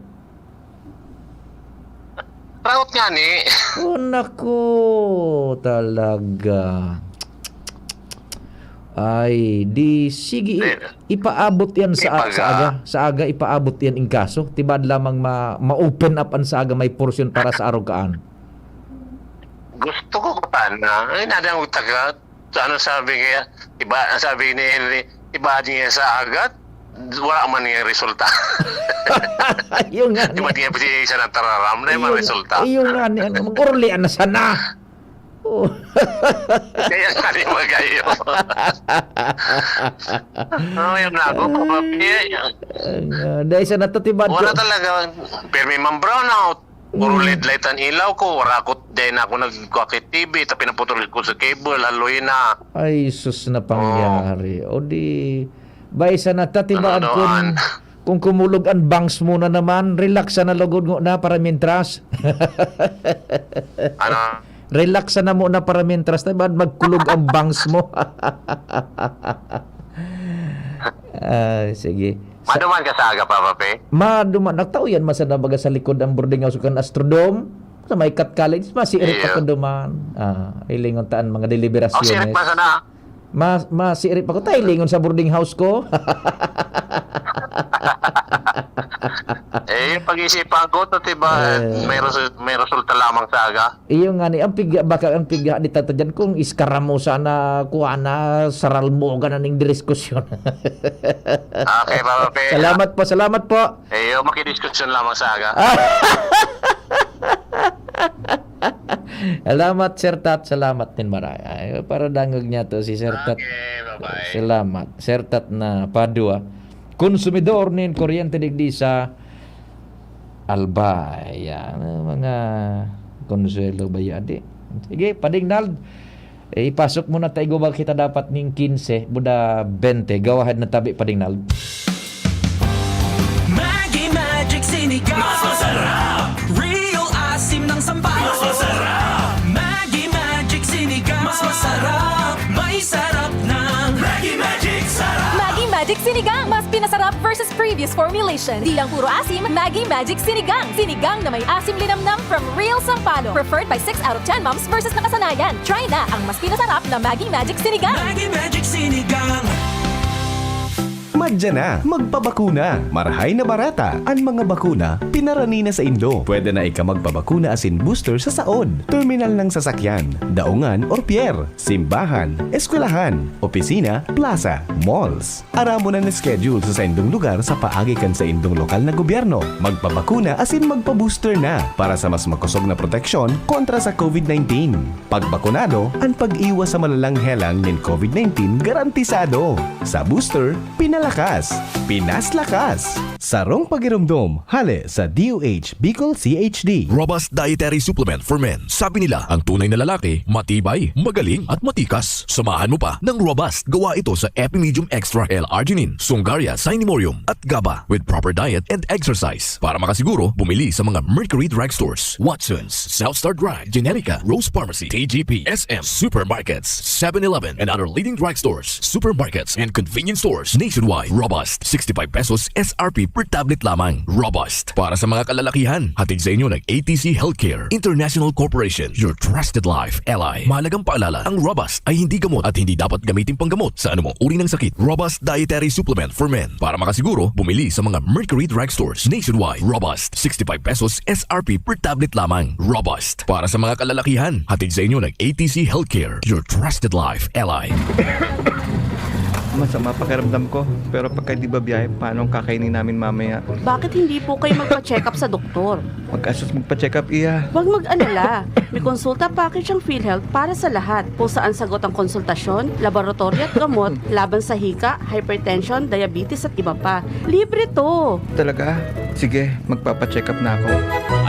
S6: Raot nga ni.
S5: Oh, naku. Talaga. Ay, di sige ipaabot yan sa aga ipaabot yan in kaso. Tibad lamang ma-open up ang sa aga may portion para sa arogaan.
S6: Gusto ko na. Ay, nadang utagat. Ano sabi kaya? Sabi ni Henry, iba niya sa agat, wala man niya resulta.
S5: Yung nga
S6: iba niya pa siya ng tararam na yung resulta.
S5: Yung nga niya, mag-urlian na sana.
S6: Kaya nga niya magayo. Yung nago,
S5: dahil sa natatibad ko.
S6: Wala talaga, pero may brownout. Puro LED light ang ilaw ko, warakot dahil na ako nagkakit TV, tapi naputol ko sa cable, haloy na.
S5: Ay, sus na pangyari. O di, bay sa natatibaan Kung kumulog ang bangs mo na naman, relax na lugod mo na para mintras.
S6: Ano?
S5: Relax na mo na para mintras na magkulog ang bangs mo. Sige.
S6: Maduman ka sa aga, Papa Pe?
S5: Maduman. Nagtao yan masanabaga sa likod ang boarding house kan Astrodome. Sa may Cat College, masiirip ako duman. Ilingon taan mga deliberasyones.
S6: Sirit pa sana.
S5: Masiirip ako tayo, ilingon sa boarding house ko.
S6: Yung pag-isipan ko, to diba, may resulta lamang sa aga.
S5: Iyo nga ni, ang piga ni tata dyan, kung iskara mo sana, kuha na, saral mo ka na ng diskusyon.
S6: Okay, Papa Pe.
S5: Salamat po.
S6: Yung makidiskusyon lamang sa aga.
S5: Salamat, Sir Tat. Salamat din maraya. Para dangog niya to si Sir Tat.
S6: Okay, bye-bye.
S5: Salamat. Sir Tat na Padua. Konsumidor nin kuryente digdi sa Albay. Yan, mga konsuelo ba yan? Sige, Padingnald. Ipasok muna tayo ba kita dapat ning 15, buda 20. Gawahad na tabi, Padingnald.
S3: Maggi Magic Sinigang, mas masarap. Real asim ng sampal, mas masarap. Maggi Magic Sinigang, mas masarap. May sarap ng Maggi Magic Sarap.
S7: Maggi Magic Sinigang, mas pinasarap versus previous formulation. Di lang puro asim, Maggi Magic Sinigang. Sinigang na may asim linamnam from Real Sampalo. Preferred by 6 out of 10 moms versus nakasanayan. Try na ang mas pinasarap na Maggi Magic Sinigang.
S3: Maggi Magic Sinigang.
S9: Madya na, magpabakuna. Marahay na barata. Ang mga bakuna, pinarani na sa Indo. Pwede na ika magpabakuna asin booster sa saod, terminal ng sasakyan, daungan or pier, simbahan, eskwelahan, opisina, plaza, malls. Aramo na schedule sa indong lugar sa paagikan sa indong lokal na gobyerno. Magpabakuna asin magpabooster na para sa mas makusog na proteksyon kontra sa COVID-19. Pagbakunado, ang pag-iwas sa malalang helang ng COVID-19 garantisado. Sa booster, pinalakas, pinaslakas. Sarong pagirumdom, hale sa DOH Bicol CHD.
S13: Robust Dietary Supplement for Men. Sabi nila, ang tunay na lalaki, matibay, magaling at matikas. Samahan mo pa ng Robust. Gawa ito sa Epimedium Extra L-Arginine, Sungaria Cinnamomum at GABA with proper diet and exercise. Para makasiguro, bumili sa mga Mercury Drugstores, Watson's, Southstar Drug, Generica, Rose Pharmacy, TGP, SM, Supermarkets, 7-Eleven, and other leading drugstores, supermarkets, and convenience stores nationwide. Robust, 65 pesos SRP per tablet lamang. Robust, para sa mga kalalakihan. Hatid sa inyo ng ATC Healthcare International Corporation, your trusted life ally. Mahalagang paalala, ang Robust ay hindi gamot at hindi dapat gamitin panggamot sa anumang uri ng sakit. Robust Dietary Supplement for Men. Para makasiguro, bumili sa mga Mercury Drugstores nationwide. Robust, 65 pesos SRP per tablet lamang. Robust, para sa mga kalalakihan. Hatid sa inyo ng ATC Healthcare, your trusted life ally.
S8: Masama pakiramdam ko. Pero pagka di ba biyahe, paano ang kakainin namin mamaya?
S10: Bakit hindi po kayo magpa-check up sa doktor?
S8: Mag-asos magpa-check up, iya.
S10: Huwag mag-alala. May konsulta package ang PhilHealth para sa lahat. Kung saan sagot ang konsultasyon, laboratory at gamot, laban sa hika, hypertension, diabetes at iba pa. Libre to.
S8: Talaga? Sige, magpapa-check up na ako.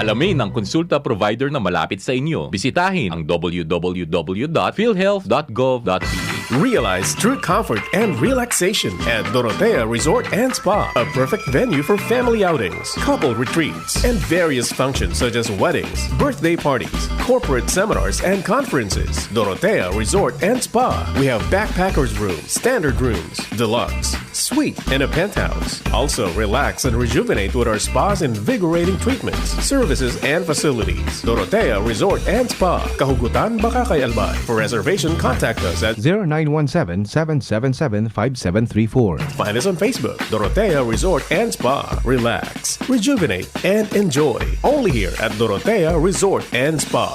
S23: Alamin ang konsulta provider na malapit sa inyo. Bisitahin ang www.philhealth.gov.ph.
S24: Realize true comfort and relaxation at Dorotea Resort and Spa, a perfect venue for family outings, couple retreats, and various functions such as weddings, birthday parties, corporate seminars, and conferences. Dorotea Resort and Spa. We have backpackers rooms, standard rooms, deluxe, suite, and a penthouse. Also, relax and rejuvenate with our spa's invigorating treatments, services, and facilities. Dorotea Resort and Spa, Kahugutan, Bakakay, Albay. For reservation, contact us at
S9: 0917-777-5734.
S24: Find us on Facebook, Dorotea Resort and Spa. Relax, rejuvenate, and enjoy. Only here at Dorotea Resort and Spa.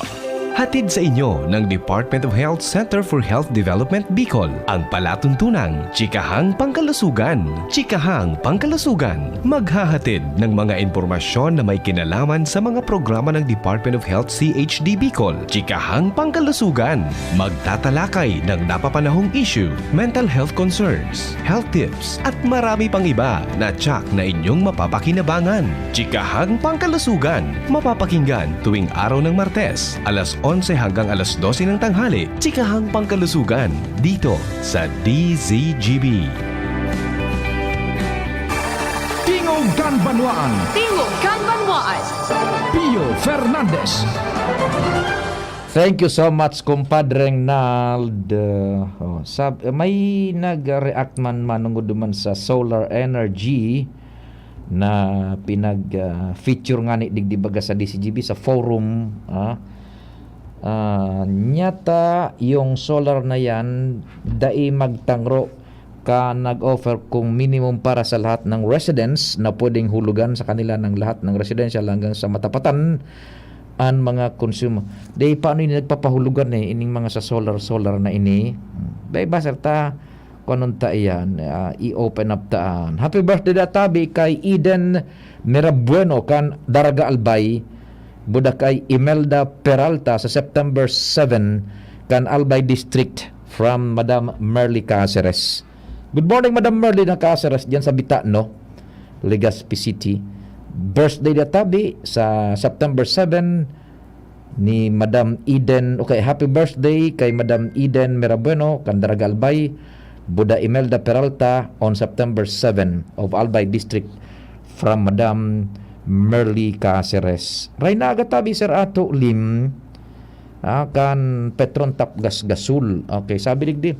S9: Hatid sa inyo ng Department of Health Center for Health Development Bicol ang palatuntunang Chikahang Pangkalusugan. Chikahang Pangkalusugan, maghahatid ng mga impormasyon na may kinalaman sa mga programa ng Department of Health CHD Bicol. Chikahang Pangkalusugan, magtatalakay ng napapanahong issue, mental health concerns, health tips, at marami pang iba na tsak na inyong mapapakinabangan. Chikahang Pangkalusugan, mapapakinggan tuwing araw ng Martes, alas 11 hanggang alas 12 ng tanghali. Chikahang Pangkalusugan, dito sa DZGB.
S20: Tingog Gan Banwaan.
S7: Tingog Gan Banwaan.
S20: Pio Fernandez.
S5: Thank you so much, kumpadreng Nald. May nag-react man manungod man sa solar energy na pinag-feature nga ni digdibaga sa DCGB sa forum. Nyata yung solar na yan, dai magtangro ka nag-offer kung minimum para sa lahat ng residents na pwedeng hulugan sa kanila ng lahat ng residential hanggang sa matapatan ang mga consumer. Day paano ini nagpapahulugan ining mga sa solar na ini. Day ba serta kunon ta iyan i-open up taan. Happy birthday databi kay Eden Mirabueno kan Daraga Albay. Budak kay Imelda Peralta sa September 7 kan Albay District from Madam Merly Caceres. Good morning Madam Merly na Caceres diyan sa Bitano, Legazpi City. Birthday databi sa September 7 ni Madam Eden. Okay, happy birthday kay Madam Eden Mirabueno Candaraga Albay, Buda Imelda Peralta on September 7 of Albay District from Madam Merly Caceres. Rayna agatabi Sir Ato Lim kan Petron Tap Gasul. Okay, sabi digdi,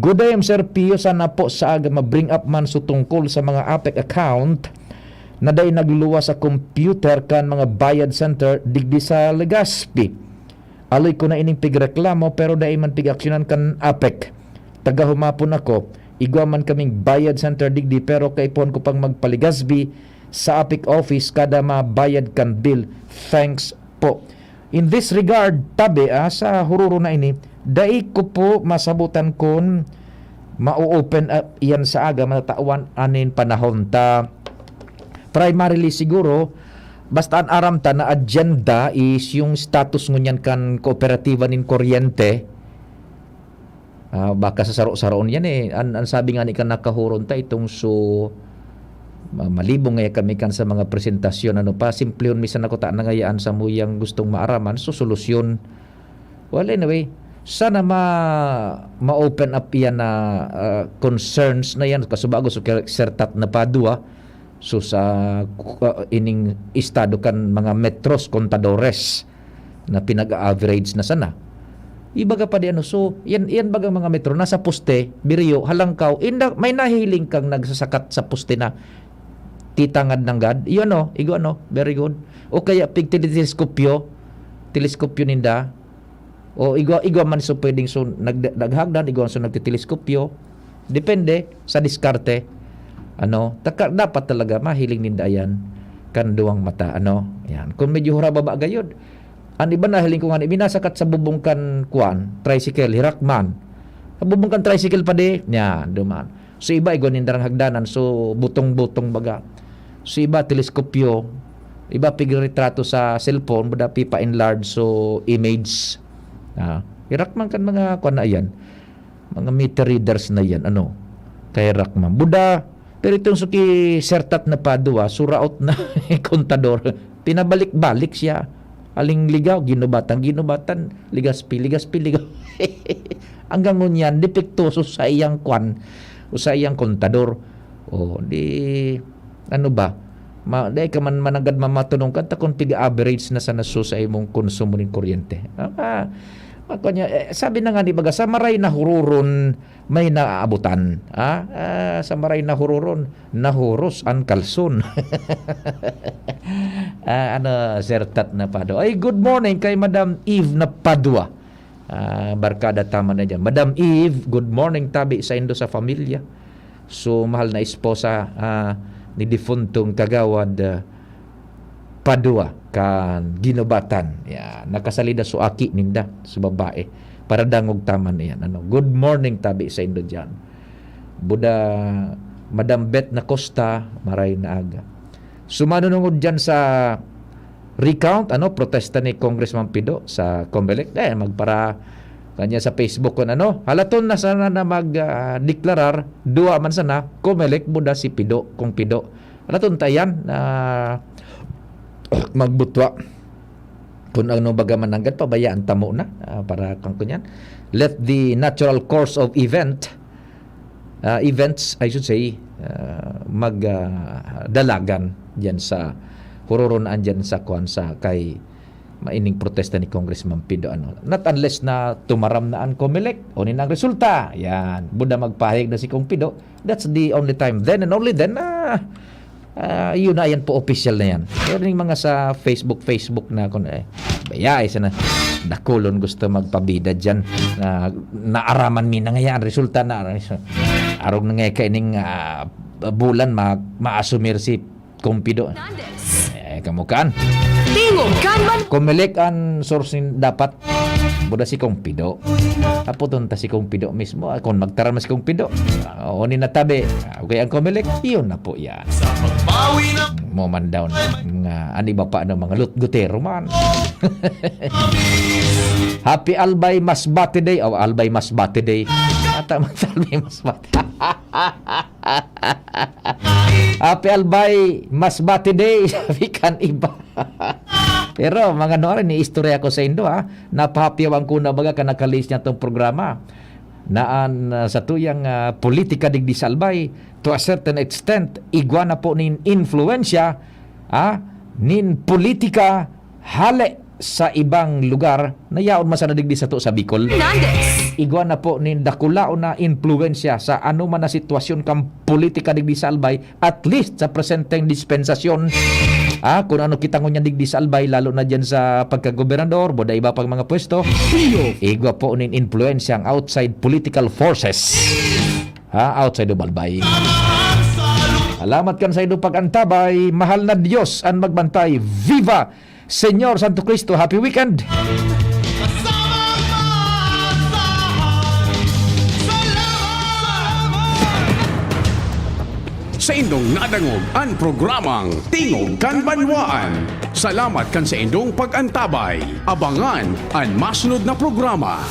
S5: good day Sir Pio, sana po sa aga ma-bring up man so tungkol sa mga APEC account na day nagluwa sa computer kan mga bayad center digdi sa Legazpi. Aloy ko na ining pigreklamo pero day man pigaksyonan kan APEC. Taga humapon ako, igwa man kaming bayad center digdi pero kaipon ko pang magpaligazbi sa APEC office kada mabayad kan bill. Thanks po. In this regard, tabi sa hururo na ini, day ko po masabutan kon ma-open up yan sa aga matatawan anin panahon ta. Primarily siguro basta ang aram ta na agenda is yung status ngunyan kan kooperatiba nin kuryente. Baka sa saro-saroon yan ang sabi nga ni kan nakahuron ta itong so malibong nga kami kan sa mga presentasyon pa simple yun misan ako ta nangayaan sa muyang gustong maaraman so solusyon. Well anyway, sana ma-open up yan na concerns na yan kasubago so sertat na padua. So sa ining estado kan mga metros kontadores na pinag-average na sana. Ibaga pa di so yan baga mga metro nasa poste biriyo halangkaw may nahiling kang nagsasakat sa poste na titangad ng gad. Iyon igo very good. O kaya pig teleskopyo ninda. O igo man so pwedeng so naghagdan igo so nagteleskopyo. Depende sa diskarte. Dapat talaga mahiling ninda yan kan duwang mata yan kung medyo huraba gayod an iba na hiling ko nga binasakat sa bubungkan tricycle hirakman sa bubungkan tricycle pa di yan duman so iba igon nindarang hagdanan so butong-butong baga so iba teleskopyo iba pigretrato sa cellphone bada pipa enlarge so image hirakman kan mga kuan na yan mga meter readers na yan kay hirakman buda. Pero itong suki sertat na padua, suraot na kontador, pinabalik-balik siya. Aling ligaw, ginubatan, ligaspi. Hanggang ngunyan, depektoso sa iyang kwan, o sa iyang kontador. Dahil ka man managad mamatunong ka, takon piga-average na sa naso sa imong konsumo ng kuryente. Sabi na nga ni baga, sa maray na hururon may naaabutan. Sa maray na hururon, nahuros ang kalson. Sertat na Padua. Ay, good morning kay Madam Eve na Padua. Barkada tama na dyan. Madam Eve, good morning tabi sa indo sa familia. So, mahal na esposa ni defuntong kagawad Padua kan ginubatan nakasalida so aki ninda sa babae para dangog taman yan good morning tabi sa indo dyan buda Madam Beth na Costa maray na aga sumanunungod dyan sa recount protesta ni Congressman Pido sa Comelec magpara kanya sa Facebook kon halaton na sana na magdeklarar duwa man sana Comelec buda si Pido kung Pido halaton tayan na magbutwa kung ano baga mananggat pabayaan tamo na para kang kunyan let the natural course of events I should say magdalagan diyan sa hururonaan diyan sa kuansa kay maining protesta ni Congressman Pido not unless na tumaram na ang COMELEC o ang resulta yan buda magpahig na si Kong Pido, that's the only time then and only then yun na yan po official na yan. Pero yung mga sa Facebook na bayay sana dakulon gusto magpabida dyan naaraman mi na ngayon resulta na arog na ngayon kaining bulan maasumir si Kong Pido kamukaan
S7: Tingog Kanban
S5: COMELEC ang sourcing dapat buda si Kong Pido aputon ta si Kong Pido mismo kung magtarama si Kong Pido o ni natabi okay ang COMELEC yun na po yan mo man down nga ani ba pa ng mga Gutero man Happy Albay Masbate Day Albay Masbate Day Albay Masbate Happy Albay Masbate Day sabi kan iba pero mga noon ni istorya ko sa Indo napahapyawan ko na baga kanakalis niya tong programa naan sa tuyang politika digdi sa Albay to a certain extent iguana po nin influensya nin politika hale sa ibang lugar na yaon masana digdi sa to sa Bicol iguana po nin dakulao na influensya sa ano man na sitwasyon kang politika digdi sa Albay at least sa presenteng dispensasyon kung ano kita ngunya digdi sa Albay lalo na dyan sa pagkagobernador boda iba pang mga pwesto igwa po nin influensya ang outside political forces outside of Albay. Alamat kan sa ido pagantabay mahal na Diyos ang magbantay viva Señor Santo Cristo happy weekend.
S15: Sa indong nadangog ang programang Tingog kan Banwaan. Salamat kan sa indong pag-antabay. Abangan ang masunod na programa.